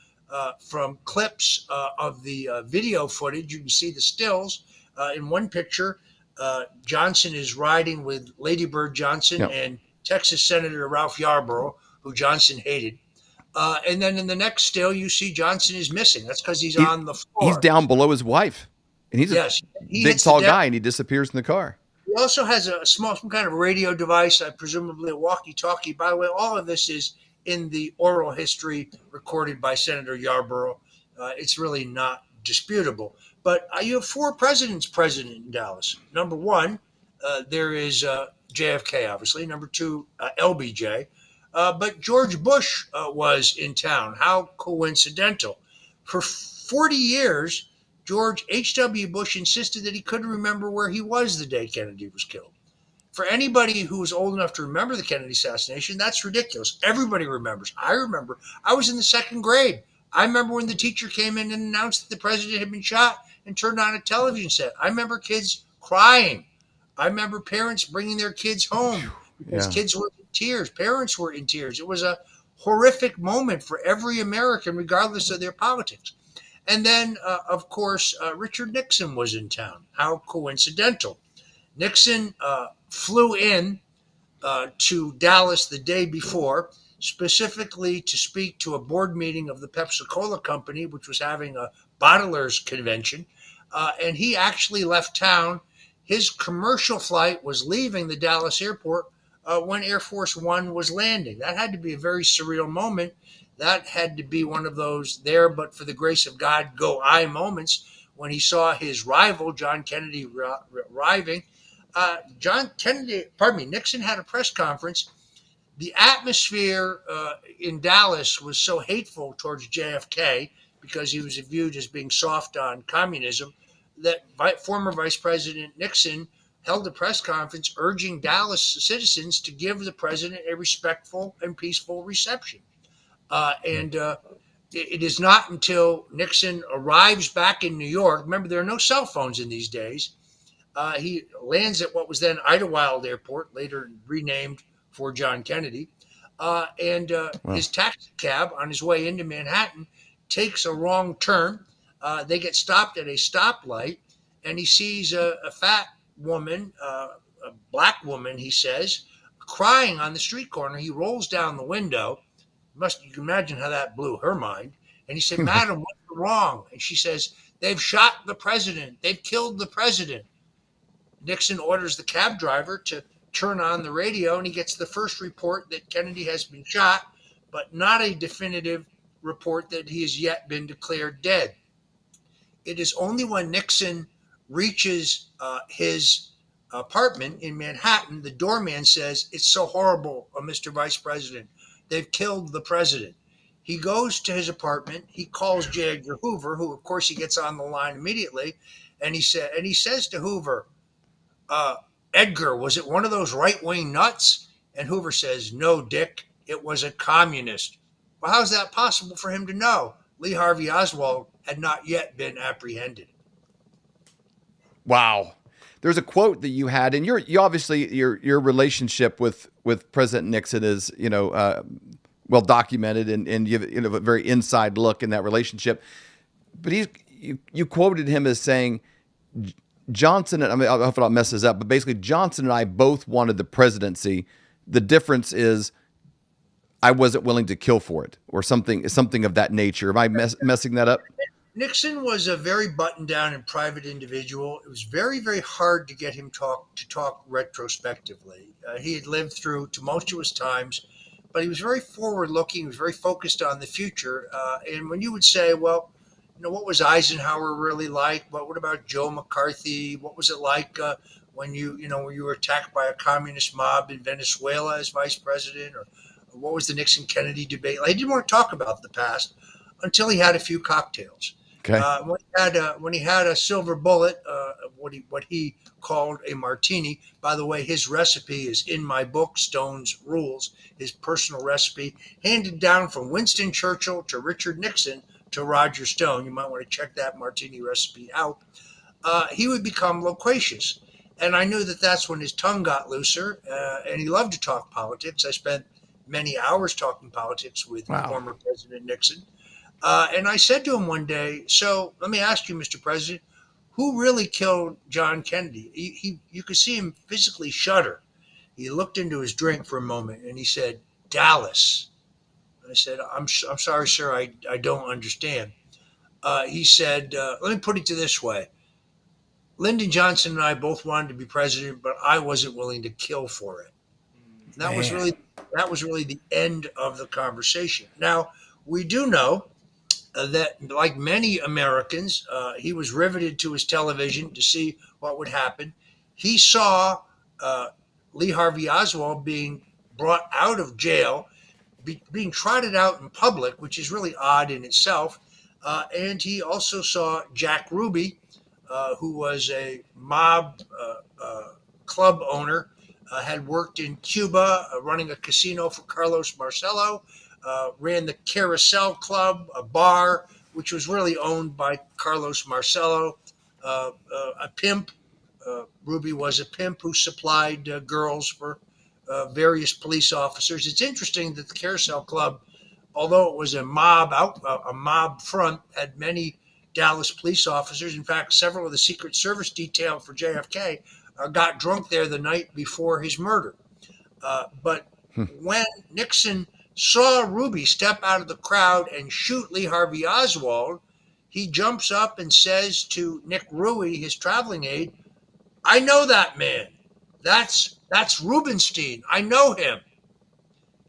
clips of the video footage. You can see the stills. In one picture, Johnson is riding with Lady Bird Johnson and Texas Senator Ralph Yarborough, who Johnson hated. And then in the next still, you see Johnson is missing. That's because he's on the floor. He's down below his wife. And he's a big, tall guy, and he disappears in the car. He also has some kind of radio device, presumably a walkie-talkie. By the way, all of this is in the oral history recorded by Senator Yarborough. It's really not disputable. But you have 4 presidents present in Dallas. Number 1, there is JFK, obviously. Number 2, LBJ. But George Bush was in town. How coincidental. For 40 years, George H.W. Bush insisted that he couldn't remember where he was the day Kennedy was killed. For anybody who was old enough to remember the Kennedy assassination, that's ridiculous. Everybody remembers. I remember. I was in the 2nd grade. I remember when the teacher came in and announced that the president had been shot and turned on a television set. I remember kids crying. I remember parents bringing their kids home because kids were in tears. Parents were in tears. It was a horrific moment for every American, regardless of their politics. And then, of course, Richard Nixon was in town. How coincidental. Nixon flew in to Dallas the day before, specifically to speak to a board meeting of the Pepsi-Cola company, which was having a bottlers convention. And he actually left town. His commercial flight was leaving the Dallas airport when Air Force One was landing. That had to be a very surreal moment. That had to be one of those there, but for the grace of God, go I moments when he saw his rival, John Kennedy, arriving. Nixon had a press conference. The atmosphere in Dallas was so hateful towards JFK because he was viewed as being soft on communism that former Vice President Nixon held a press conference urging Dallas citizens to give the president a respectful and peaceful reception. It is not until Nixon arrives back in New York. Remember, there are no cell phones in these days. He lands at what was then Idlewild Airport, later renamed for John Kennedy. His taxi cab on his way into Manhattan takes a wrong turn. They get stopped at a stoplight, and he sees a fat woman, a black woman, he says, crying on the street corner. He rolls down the window. You can imagine how that blew her mind. And he said, "Madam, what's wrong?" And she says, "They've shot the president. They've killed the president." Nixon orders the cab driver to turn on the radio, and he gets the first report that Kennedy has been shot, but not a definitive report that he has yet been declared dead. It is only when Nixon reaches his apartment in Manhattan, the doorman says, "It's so horrible, Mr. Vice President. They've killed the president." He goes to his apartment. He calls J. Edgar Hoover, who, of course, he gets on the line immediately. And he says to Hoover, "Edgar, was it one of those right-wing nuts?" And Hoover says, "No, Dick, it was a communist." Well, how's that possible for him to know? Lee Harvey Oswald had not yet been apprehended. Wow. There's a quote that you had, and you obviously your relationship with President Nixon is well documented, and you have a very inside look in that relationship. But you quoted him as saying, Johnson, I hope I don't mess this up, but basically Johnson and I both wanted the presidency. The difference is I wasn't willing to kill for it, or something of that nature. Am I messing that up? Nixon was a very buttoned down and private individual. It was very, very hard to get him to talk retrospectively. He had lived through tumultuous times, but he was very forward looking. He was very focused on the future. And when you would say, well, what was Eisenhower really like? What about Joe McCarthy? What was it like when when you were attacked by a communist mob in Venezuela as vice president? Or what was the Nixon Kennedy debate? He didn't want to talk about the past until he had a few cocktails. Okay. When he had a silver bullet, what he called a martini. By the way, his recipe is in my book, Stone's Rules. His personal recipe, handed down from Winston Churchill to Richard Nixon to Roger Stone. You might want to check that martini recipe out. He would become loquacious, and I knew that that's when his tongue got looser. And he loved to talk politics. I spent many hours talking politics with former President Nixon. And I said to him one day, so let me ask you, Mr. President, who really killed John Kennedy? You could see him physically shudder. He looked into his drink for a moment and he said, Dallas. I said, I'm sorry, sir, I don't understand. He said, let me put it to this way. Lyndon Johnson and I both wanted to be president, but I wasn't willing to kill for it. And that was really the end of the conversation. Now, we do know that, like many Americans, he was riveted to his television to see what would happen. He saw Lee Harvey Oswald being brought out of jail, being trotted out in public, which is really odd in itself. And he also saw Jack Ruby, who was a mob club owner, had worked in Cuba, running a casino for Carlos Marcello, ran the Carousel Club, a bar, which was really owned by Carlos Marcello, a pimp. Ruby was a pimp who supplied girls for various police officers. It's interesting that the Carousel Club, although it was a mob front, had many Dallas police officers. In fact, several of the Secret Service detail for JFK got drunk there the night before his murder. But when Nixon saw Ruby step out of the crowd and shoot Lee Harvey Oswald, he jumps up and says to Nick Ruey, his traveling aide, I know that man. That's Rubenstein. I know him.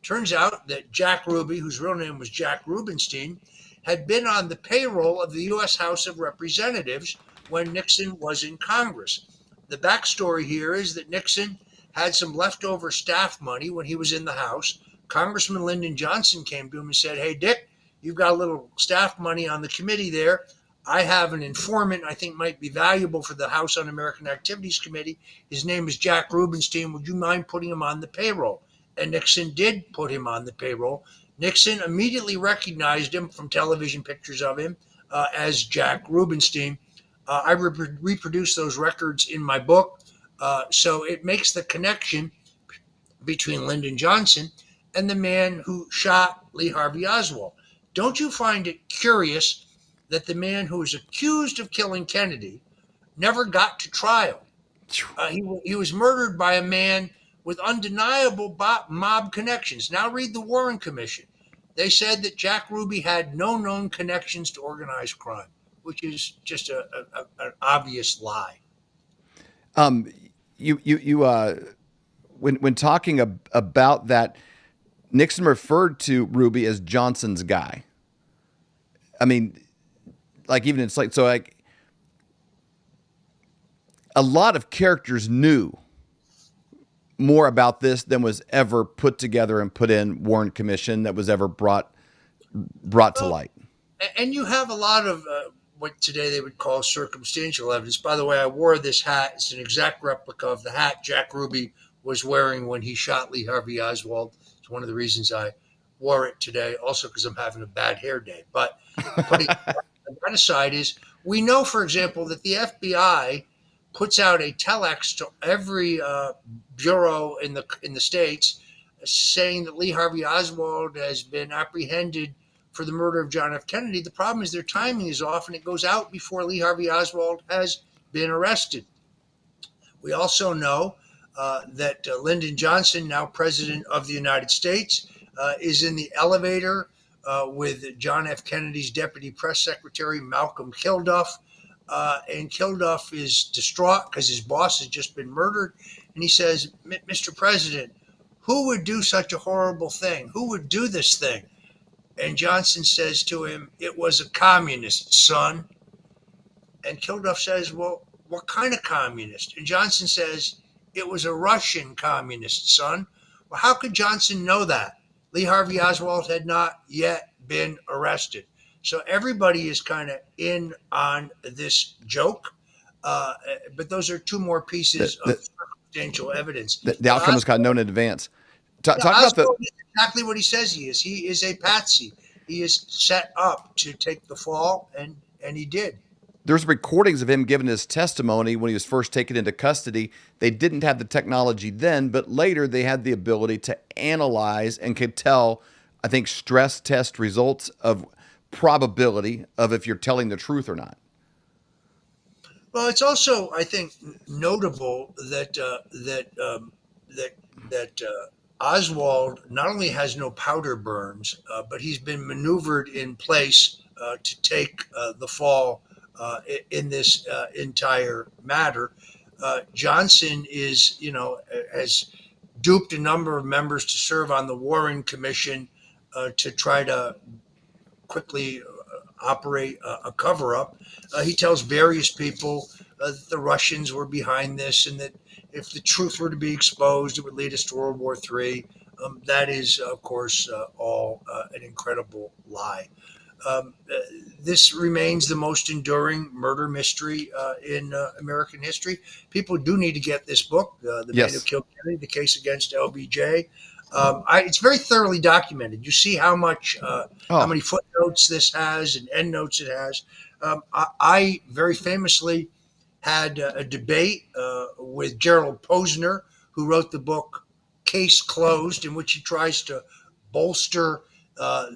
Turns out that Jack Ruby, whose real name was Jack Rubenstein, had been on the payroll of the U.S. House of Representatives when Nixon was in Congress. The backstory here is that Nixon had some leftover staff money when he was in the House. Congressman Lyndon Johnson came to him and said, hey, Dick, you've got a little staff money on the committee there. I have an informant I think might be valuable for the House Un-American Activities Committee. His name is Jack Rubenstein. Would you mind putting him on the payroll? And Nixon did put him on the payroll. Nixon immediately recognized him from television pictures of him as Jack Rubenstein. I reproduce those records in my book. So it makes the connection between Lyndon Johnson and the man who shot Lee Harvey Oswald. Don't you find it curious that the man who was accused of killing Kennedy never got to trial? He was murdered by a man with undeniable mob connections. Now read the Warren Commission. They said that Jack Ruby had no known connections to organized crime, which is just an obvious lie. When talking about that, Nixon referred to Ruby as Johnson's guy. I mean, even it's a lot of characters knew more about this than was ever put together and put in Warren Commission that was ever brought to light. And you have a lot of what today they would call circumstantial evidence. By the way, I wore this hat. It's an exact replica of the hat Jack Ruby was wearing when he shot Lee Harvey Oswald. It's one of the reasons I wore it today, also because I'm having a bad hair day. But putting that aside, is we know, for example, that the FBI puts out a telex to every bureau in the states saying that Lee Harvey Oswald has been apprehended for the murder of John F. Kennedy. The problem is their timing is off, and it goes out before Lee Harvey Oswald has been arrested. We also know that Lyndon Johnson, now president of the United States, is in the elevator with John F. Kennedy's deputy press secretary, Malcolm Kilduff. And Kilduff is distraught because his boss has just been murdered. And he says, Mr. President, who would do such a horrible thing? Who would do this thing? And Johnson says to him, it was a communist, son. And Kilduff says, well, what kind of communist? And Johnson says, it was a Russian communist, son. Well, how could Johnson know that? Lee Harvey Oswald had not yet been arrested. So everybody is kind of in on this joke. But those are two more pieces of circumstantial evidence. The outcome was kind of known in advance. Talk about exactly what he says he is. He is a patsy. He is set up to take the fall, and he did. There's recordings of him giving his testimony when he was first taken into custody. They didn't have the technology then, but later they had the ability to analyze and could tell, I think, stress test results of probability of if you're telling the truth or not. Well, it's also, I think, notable that Oswald not only has no powder burns, but he's been maneuvered in place to take the fall in this entire matter. Johnson has duped a number of members to serve on the Warren Commission to try to quickly operate a cover-up. He tells various people that the Russians were behind this and that if the truth were to be exposed, it would lead us to World War III. That is, of course, all an incredible lie. This remains the most enduring murder mystery in American history. People do need to get this book, The Man Who Killed Kennedy, The Case Against LBJ. It's very thoroughly documented. You see how many footnotes this has and endnotes it has. I very famously had a debate with Gerald Posner, who wrote the book Case Closed, in which he tries to bolster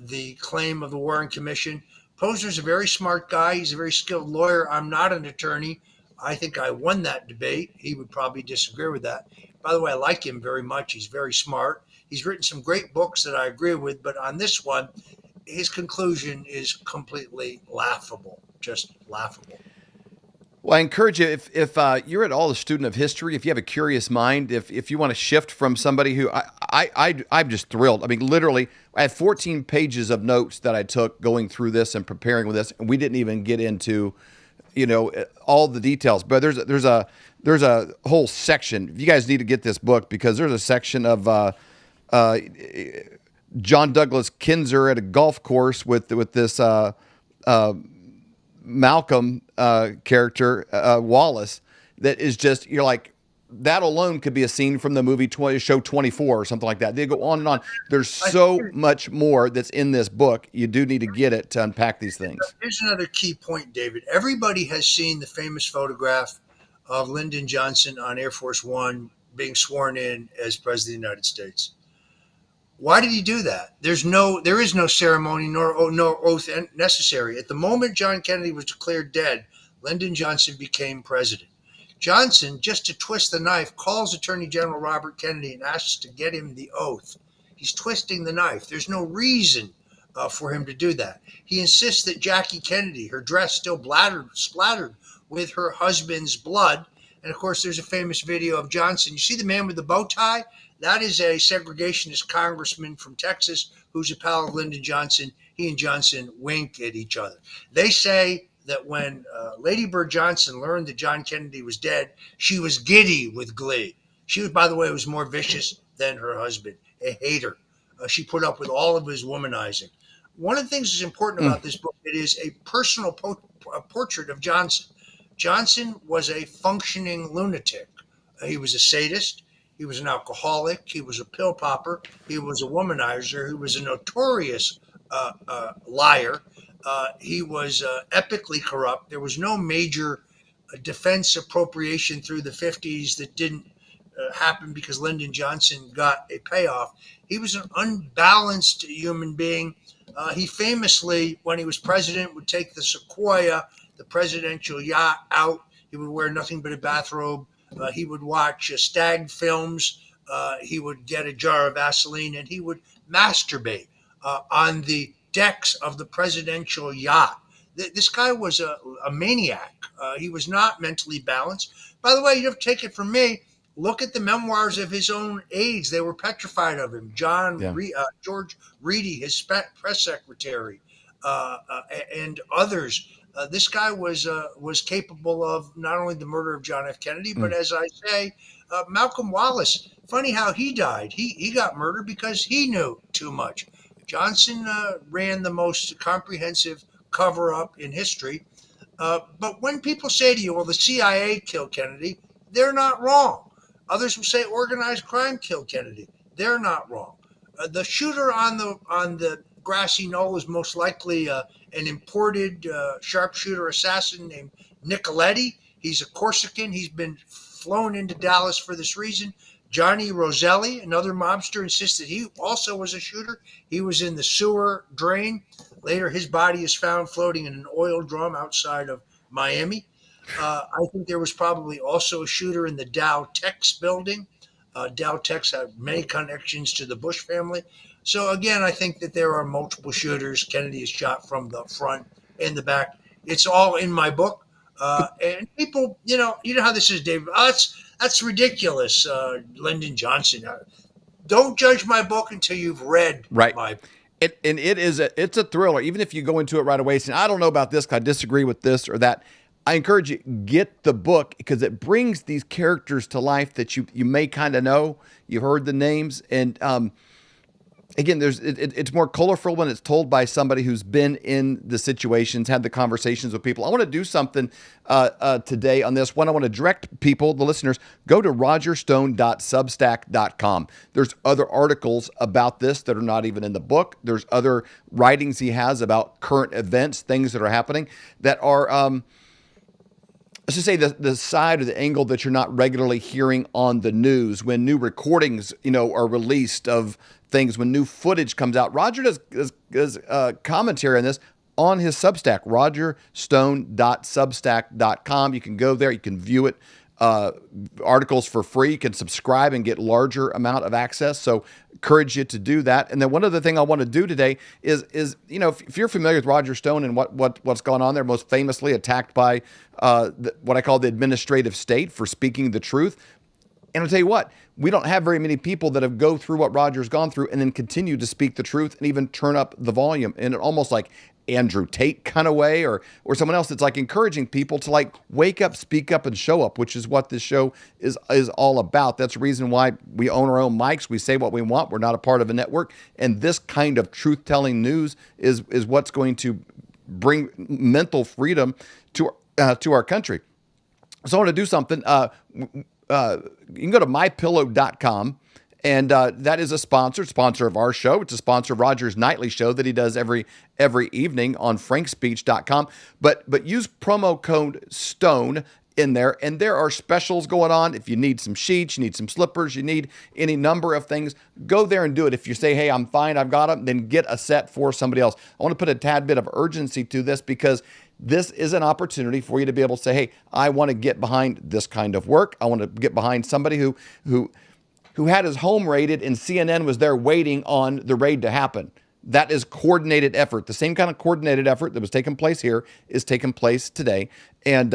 the claim of the Warren Commission. Posner's a very smart guy. He's a very skilled lawyer. I'm not an attorney. I think I won that debate. He would probably disagree with that. By the way, I like him very much. He's very smart. He's written some great books that I agree with, but on this one, his conclusion is completely laughable, just laughable. Well, I encourage you, if you're at all a student of history, if you have a curious mind, if you want to shift from somebody who I'm just thrilled. I mean, literally, I had 14 pages of notes that I took going through this and preparing with this, and we didn't even get into, all the details. But there's a whole section. You guys need to get this book because there's a section of John Douglas Kinzer at a golf course with this Malcolm character, Wallace, that is just, you're like, that alone could be a scene from the movie show 24 or something like that. They go on and on. There's so much more that's in this book. You do need to get it to unpack these things. Here's another key point, David. Everybody has seen the famous photograph of Lyndon Johnson on Air Force One being sworn in as President of the United States. Why did he do that? There is no ceremony nor oath necessary. At the moment John Kennedy was declared dead, Lyndon Johnson became president. Johnson, just to twist the knife, calls Attorney General Robert Kennedy and asks to get him the oath. He's twisting the knife. There's no reason for him to do that. He insists that Jackie Kennedy, her dress still splattered with her husband's blood. And of course, there's a famous video of Johnson. You see the man with the bow tie? That is a segregationist congressman from Texas who's a pal of Lyndon Johnson. He and Johnson wink at each other. They say that when Lady Bird Johnson learned that John Kennedy was dead, she was giddy with glee. She, by the way, was more vicious than her husband, a hater. She put up with all of his womanizing. One of the things that's important about this book, it is a personal portrait of Johnson. Johnson was a functioning lunatic. He was a sadist. He was an alcoholic. He was a pill popper. He was a womanizer. He was a notorious liar. He was epically corrupt. There was no major defense appropriation through the 50s that didn't happen because Lyndon Johnson got a payoff. He was an unbalanced human being. He famously, when he was president, would take the Sequoia, the presidential yacht, out. He would wear nothing but a bathrobe. He would watch stag films he would get a jar of Vaseline and he would masturbate on the decks of the presidential yacht. This guy was a maniac. He was not mentally balanced. By the way, you have to take it from me. Look at the memoirs of his own aides. They were petrified of him. Yeah. George Reedy, his press secretary, and others. This guy was capable of not only the murder of John F. Kennedy, but as I say, Malcolm Wallace. Funny how he died. He got murdered because he knew too much. Johnson ran the most comprehensive cover up in history. But when people say to you, well, the CIA killed Kennedy, they're not wrong. Others will say organized crime killed Kennedy. They're not wrong. The shooter on the grassy knoll is most likely an imported sharpshooter assassin named Nicoletti. He's a Corsican. He's been flown into Dallas for this reason. Johnny Roselli, another mobster, insisted he also was a shooter. He was in the sewer drain. Later, his body is found floating in an oil drum outside of Miami. I think there was probably also a shooter in the Dow Tex building. Dow Tex had many connections to the Bush family. So again, I think that there are multiple shooters. Kennedy is shot from the front and the back. It's all in my book. And people, you know how this is, David. Oh, that's ridiculous, Lyndon Johnson. Don't judge my book until you've read my book. It's a thriller. Even if you go into it right away saying, I don't know about this, I disagree with this or that, I encourage you, get the book because it brings these characters to life that you may kind of know. You've heard the names. And again, it's more colorful when it's told by somebody who's been in the situations, had the conversations with people. I want to do something today on this. One, I want to direct people, the listeners, go to rogerstone.substack.com. There's other articles about this that are not even in the book. There's other writings he has about current events, things that are happening that are... let's just say the side or the angle that you're not regularly hearing on the news when new recordings, are released of things, when new footage comes out. Roger does commentary on this on his Substack, rogerstone.substack.com. You can go there. You can view it. Articles for free. You can subscribe and get larger amount of access. So encourage you to do that. And then one other thing I want to do today is if you're familiar with Roger Stone and what's gone on there, most famously attacked by what I call the administrative state for speaking the truth. And I'll tell you what, we don't have very many people that have go through what Roger's gone through and then continue to speak the truth and even turn up the volume in an almost like Andrew Tate kind of way or someone else that's like encouraging people to like wake up, speak up, and show up, which is what this show is all about. That's the reason why we own our own mics. We say what we want. We're not a part of a network. And this kind of truth-telling news is what's going to bring mental freedom to our country. So I want to do something. You can go to mypillow.com. And that is a sponsor of our show. It's a sponsor of Roger's nightly show that he does every evening on frankspeech.com. But use promo code STONE in there, and there are specials going on. If you need some sheets, you need some slippers, you need any number of things, go there and do it. If you say, hey, I'm fine, I've got them, then get a set for somebody else. I want to put a tad bit of urgency to this because this is an opportunity for you to be able to say, hey, I want to get behind this kind of work. I want to get behind somebody who had his home raided and CNN was there waiting on the raid to happen. That is coordinated effort. The same kind of coordinated effort that was taking place here is taking place today. And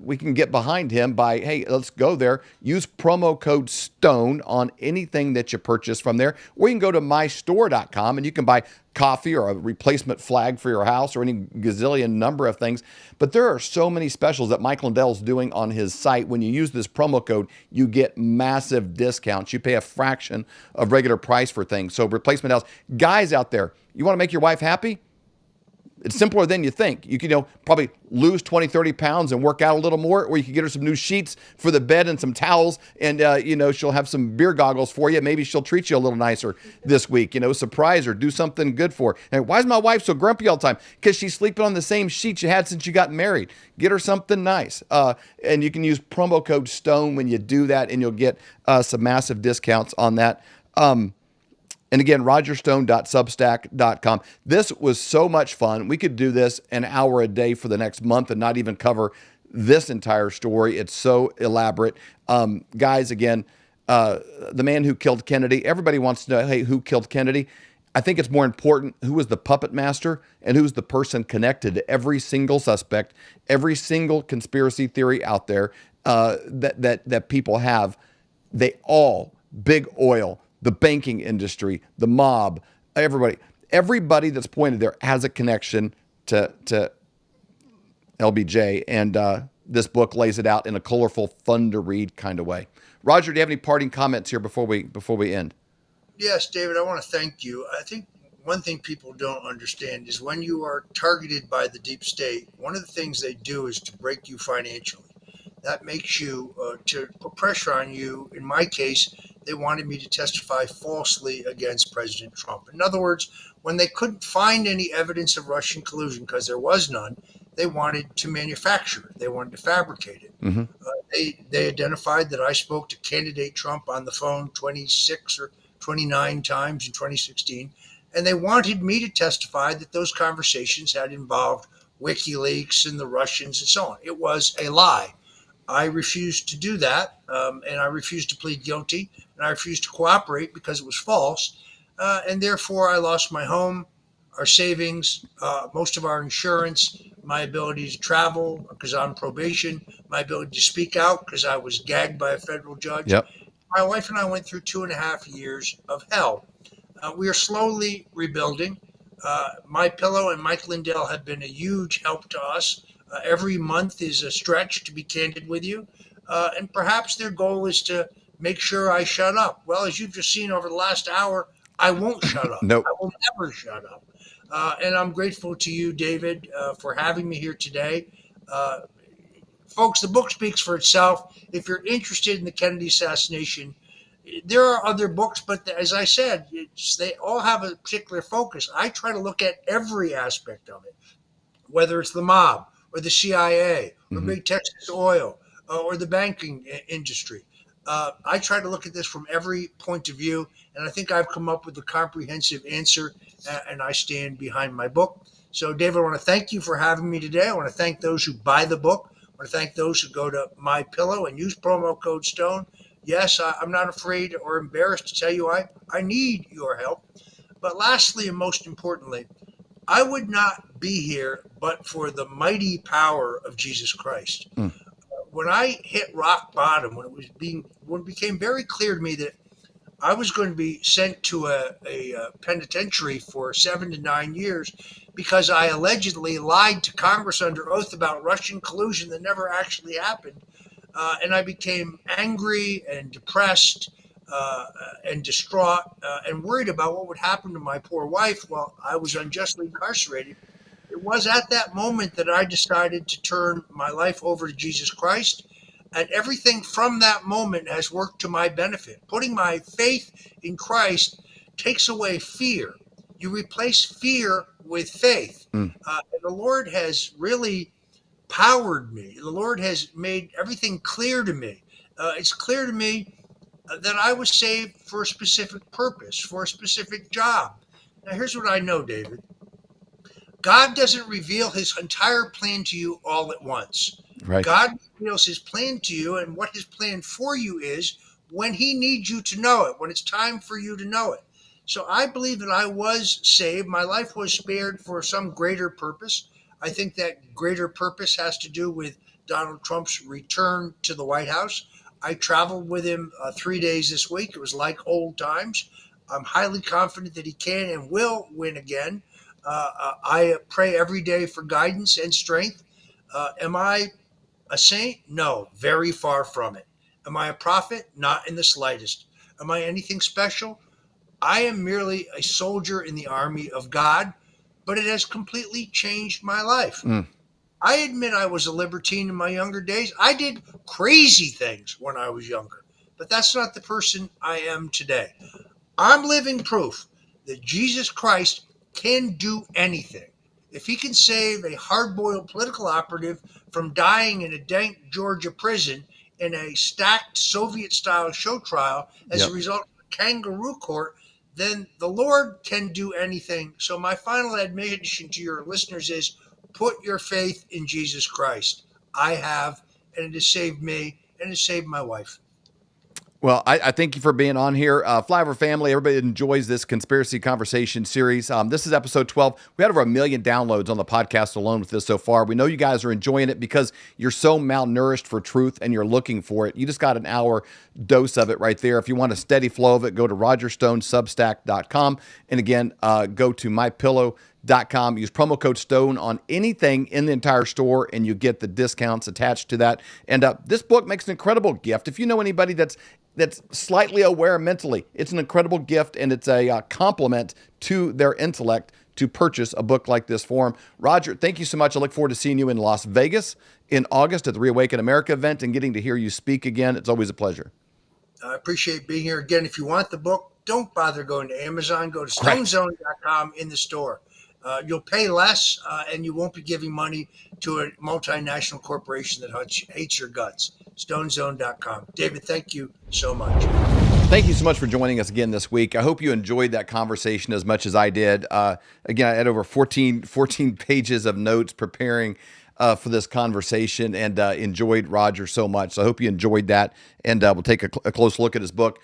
we can get behind him by, hey, let's go there. Use promo code STONE on anything that you purchase from there. Or you can go to mystore.com and you can buy coffee or a replacement flag for your house or any gazillion number of things. But there are so many specials that Mike Lindell's doing on his site. When you use this promo code, you get massive discounts. You pay a fraction of regular price for things. So replacement house. Guys out there, you want to make your wife happy? It's simpler than you think. You can probably lose 20, 30 pounds and work out a little more, or you can get her some new sheets for the bed and some towels, and she'll have some beer goggles for you. Maybe she'll treat you a little nicer this week, surprise her, do something good for her. And why is my wife so grumpy all the time? Because she's sleeping on the same sheet you had since you got married. Get her something nice. And you can use promo code STONE when you do that, and you'll get some massive discounts on that. And again, rogerstone.substack.com. This was so much fun. We could do this an hour a day for the next month and not even cover this entire story. It's so elaborate. Guys, again, the man who killed Kennedy. Everybody wants to know, hey, who killed Kennedy? I think it's more important who was the puppet master and who's the person connected to every single suspect, every single conspiracy theory out there that people have. They all, big oil, the banking industry, the mob, everybody that's pointed there has a connection to LBJ, and this book lays it out in a colorful, fun to read kind of way. Roger, do you have any parting comments here before we end? Yes, David, I want to thank you. I think one thing people don't understand is when you are targeted by the deep state, one of the things they do is to break you financially. That makes you, to put pressure on you. In my case, they wanted me to testify falsely against President Trump. In other words, when they couldn't find any evidence of Russian collusion, because there was none, they wanted to manufacture it. They wanted to fabricate it. Mm-hmm. They identified that I spoke to candidate Trump on the phone 26 or 29 times in 2016, and they wanted me to testify that those conversations had involved WikiLeaks and the Russians and so on. It was a lie. I refused to do that, and I refused to plead guilty, and I refused to cooperate because it was false, and therefore I lost my home, our savings, most of our insurance, my ability to travel because I'm on probation, my ability to speak out because I was gagged by a federal judge. Yep. My wife and I went through 2.5 years of hell. We are slowly rebuilding. My Pillow and Mike Lindell have been a huge help to us. Every month is a stretch, to be candid with you. And perhaps their goal is to make sure I shut up. Well, as you've just seen over the last hour, I won't shut up. Nope. I will never shut up. And I'm grateful to you, David, for having me here today. Folks, the book speaks for itself. If you're interested in the Kennedy assassination, there are other books, but as I said, they all have a particular focus. I try to look at every aspect of it, whether it's the mob or the CIA or Big Texas Oil or the banking industry. I try to look at this from every point of view, and I think I've come up with a comprehensive answer, and I stand behind my book. So, David, I want to thank you for having me today. I want to thank those who buy the book. I want to thank those who go to My Pillow and use promo code STONE. Yes, I'm not afraid or embarrassed to tell you I need your help. But lastly, and most importantly, I would not be here but for the mighty power of Jesus Christ. When I hit rock bottom, when it became very clear to me that I was going to be sent to a penitentiary for 7 to 9 years because I allegedly lied to Congress under oath about Russian collusion that never actually happened. And I became angry and depressed and distraught and worried about what would happen to my poor wife while I was unjustly incarcerated. It was at that moment that I decided to turn my life over to Jesus Christ. And everything from that moment has worked to my benefit. Putting my faith in Christ takes away fear. You replace fear with faith. And the Lord has really powered me. The Lord has made everything clear to me. It's clear to me that I was saved for a specific purpose, for a specific job. Now, here's what I know, David. God doesn't reveal his entire plan to you all at once. Right. God reveals his plan to you and what his plan for you is when he needs you to know it, when it's time for you to know it. So I believe that I was saved. My life was spared for some greater purpose. I think that greater purpose has to do with Donald Trump's return to the White House. I traveled with him 3 days this week. It was like old times. I'm highly confident that he can and will win again. I pray every day for guidance and strength. Am I a saint? No, very far from it. Am I a prophet? Not in the slightest. Am I anything special? I am merely a soldier in the army of God, but it has completely changed my life. I admit I was a libertine in my younger days. I did crazy things when I was younger, but that's not the person I am today. I'm living proof that Jesus Christ can do anything. If he can save a hard-boiled political operative from dying in a dank Georgia prison in a stacked Soviet-style show trial as a result of a kangaroo court, then the Lord can do anything. So my final admonition to your listeners is put your faith in Jesus Christ. I have, and it has saved me, and it has saved my wife. Well, I thank you for being on here. Flyover family, everybody that enjoys this conspiracy conversation series. This is episode 12. We had over 1 million downloads on the podcast alone with this so far. We know you guys are enjoying it because you're so malnourished for truth and you're looking for it. You just got an hour dose of it right there. If you want a steady flow of it, go to rogerstonesubstack.com. And again, go to mypillow.com. Use promo code STONE on anything in the entire store, and you get the discounts attached to that. And this book makes an incredible gift. If you know anybody that's slightly aware mentally, it's an incredible gift, and it's a compliment to their intellect to purchase a book like this for them. Roger, thank you so much. I look forward to seeing you in Las Vegas in August at the ReAwaken America event and getting to hear you speak again. It's always a pleasure. I appreciate being here. Again, if you want the book, don't bother going to Amazon. Go to stonezone.com in the store. You'll pay less, and you won't be giving money to a multinational corporation that hates your guts. StoneZone.com. David, thank you so much. Thank you so much for joining us again this week. I hope you enjoyed that conversation as much as I did. Again, I had over 14 pages of notes preparing for this conversation, and enjoyed Roger so much. So I hope you enjoyed that, and we'll take a close look at his book.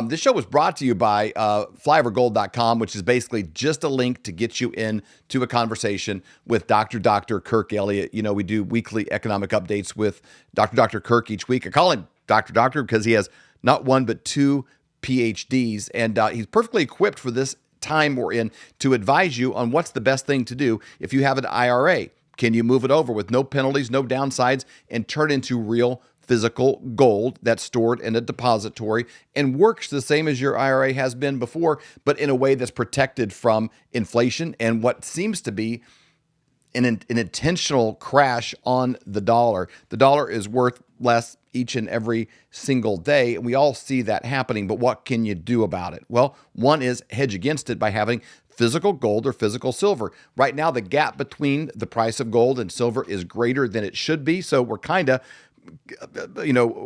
This show was brought to you by flyovergold.com, which is basically just a link to get you into a conversation with Dr. Kirk Elliott. You know, we do weekly economic updates with Dr. Kirk each week. I call him Dr. because he has not one but two PhDs, and he's perfectly equipped for this time we're in to advise you on what's the best thing to do if you have an IRA. Can you move it over with no penalties, no downsides, and turn it into real physical gold that's stored in a depository and works the same as your IRA has been before, but in a way that's protected from inflation and what seems to be an intentional crash on the dollar. The dollar is worth less each and every single day, and we all see that happening, but what can you do about it? Well, one is hedge against it by having physical gold or physical silver. Right now, the gap between the price of gold and silver is greater than it should be, so we're kind of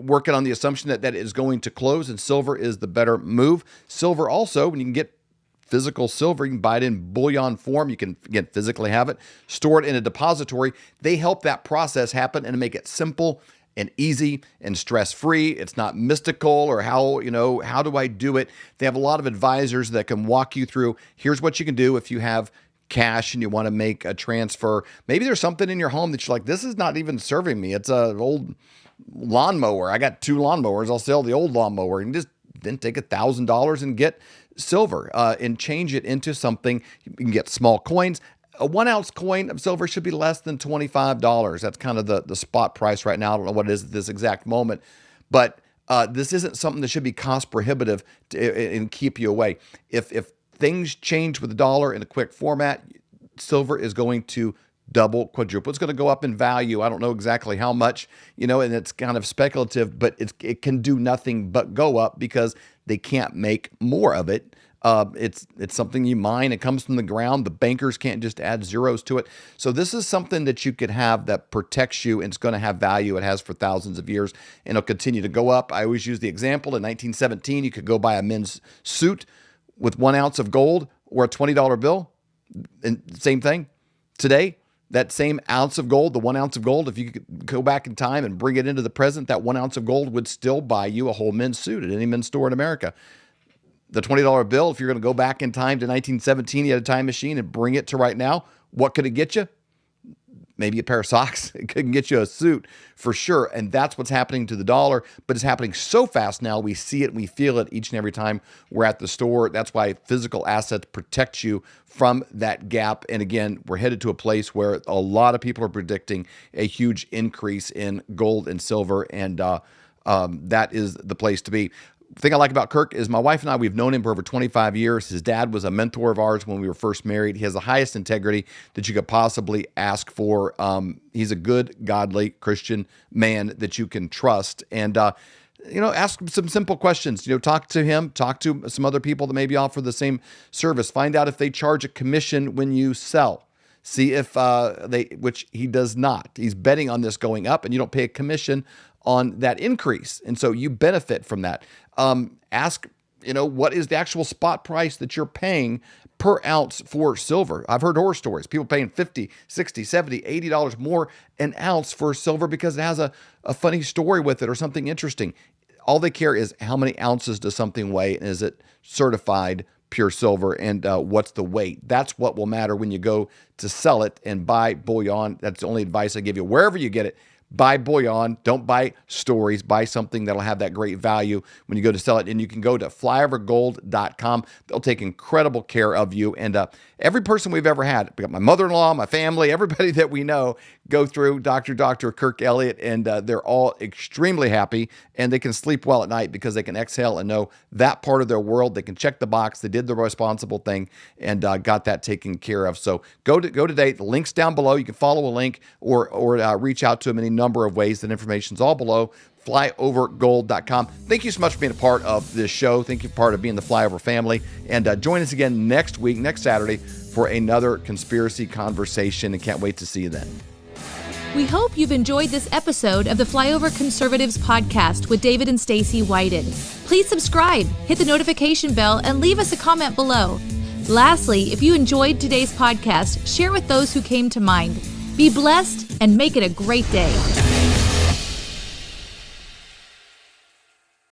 working on the assumption that is going to close, and silver is the better move. Silver also, when you can get physical silver, you can buy it in bullion form. You can, again, physically have it, store it in a depository. They help that process happen and make it simple and easy and stress-free. It's not mystical or how do I do it? They have a lot of advisors that can walk you through, here's what you can do if you have cash and you want to make a transfer. Maybe there's something in your home that you're like, this is not even serving me. It's an old lawnmower. I got 2 lawnmowers. I'll sell the old lawnmower and just then take $1,000 and get silver and change it into something. You can get small coins. A 1 ounce coin of silver should be less than $25. That's kind of the spot price right now. I don't know what it is at this exact moment, but this isn't something that should be cost prohibitive and keep you away. If things change with the dollar in a quick format, silver is going to double, quadruple. It's going to go up in value. I don't know exactly how much, and it's kind of speculative, but it can do nothing but go up because they can't make more of it. It's something you mine. It comes from the ground. The bankers can't just add zeros to it. So this is something that you could have that protects you, and it's going to have value. It has for thousands of years, and it'll continue to go up. I always use the example in 1917, you could go buy a men's suit with 1 ounce of gold or a $20 bill. And same thing today. That same ounce of gold, the 1 ounce of gold, if you could go back in time and bring it into the present, that 1 ounce of gold would still buy you a whole men's suit at any men's store in America. The $20 bill, if you're going to go back in time to 1917, you had a time machine and bring it to right now, what could it get you? Maybe a pair of socks. It couldn't get you a suit for sure. And that's what's happening to the dollar, but it's happening so fast now. We see it, we feel it each and every time we're at the store. That's why physical assets protect you from that gap. And again, we're headed to a place where a lot of people are predicting a huge increase in gold and silver. And that is the place to be. The thing I like about Kirk is my wife and I, we've known him for over 25 years. His dad was a mentor of ours when we were first married. He has the highest integrity that you could possibly ask for. He's a good, godly Christian man that you can trust. And, ask him some simple questions. Talk to him, talk to some other people that maybe offer the same service. Find out if they charge a commission when you sell. See if which he does not. He's betting on this going up, and you don't pay a commission on that increase. And so you benefit from that. Ask, what is the actual spot price that you're paying per ounce for silver? I've heard horror stories. People paying $50, $60, $70, $80 more an ounce for silver because it has a funny story with it or something interesting. all they care is how many ounces does something weigh, and is it certified pure silver, and what's the weight. That's what will matter when you go to sell it and buy bullion. That's the only advice I give you. Wherever you get it, buy bullion. Don't buy stories. Buy something that'll have that great value when you go to sell it. And you can go to flyovergold.com. They'll take incredible care of you. And every person we've ever had, we got my mother-in-law, my family, everybody that we know, go through Dr. Kirk Elliott, and they're all extremely happy, and they can sleep well at night because they can exhale and know that part of their world. They can check the box. They did the responsible thing and got that taken care of. So go today. The link's down below. You can follow a link or reach out to them in any number of ways. That information's all below. Flyovergold.com. Thank you so much for being a part of this show. Thank you for part of being the Flyover family. And join us again next week, next Saturday, for another conspiracy conversation. And can't wait to see you then. We hope you've enjoyed this episode of the Flyover Conservatives podcast with David and Stacy Whited. Please subscribe, hit the notification bell, and leave us a comment below. Lastly, if you enjoyed today's podcast, share with those who came to mind. Be blessed and make it a great day.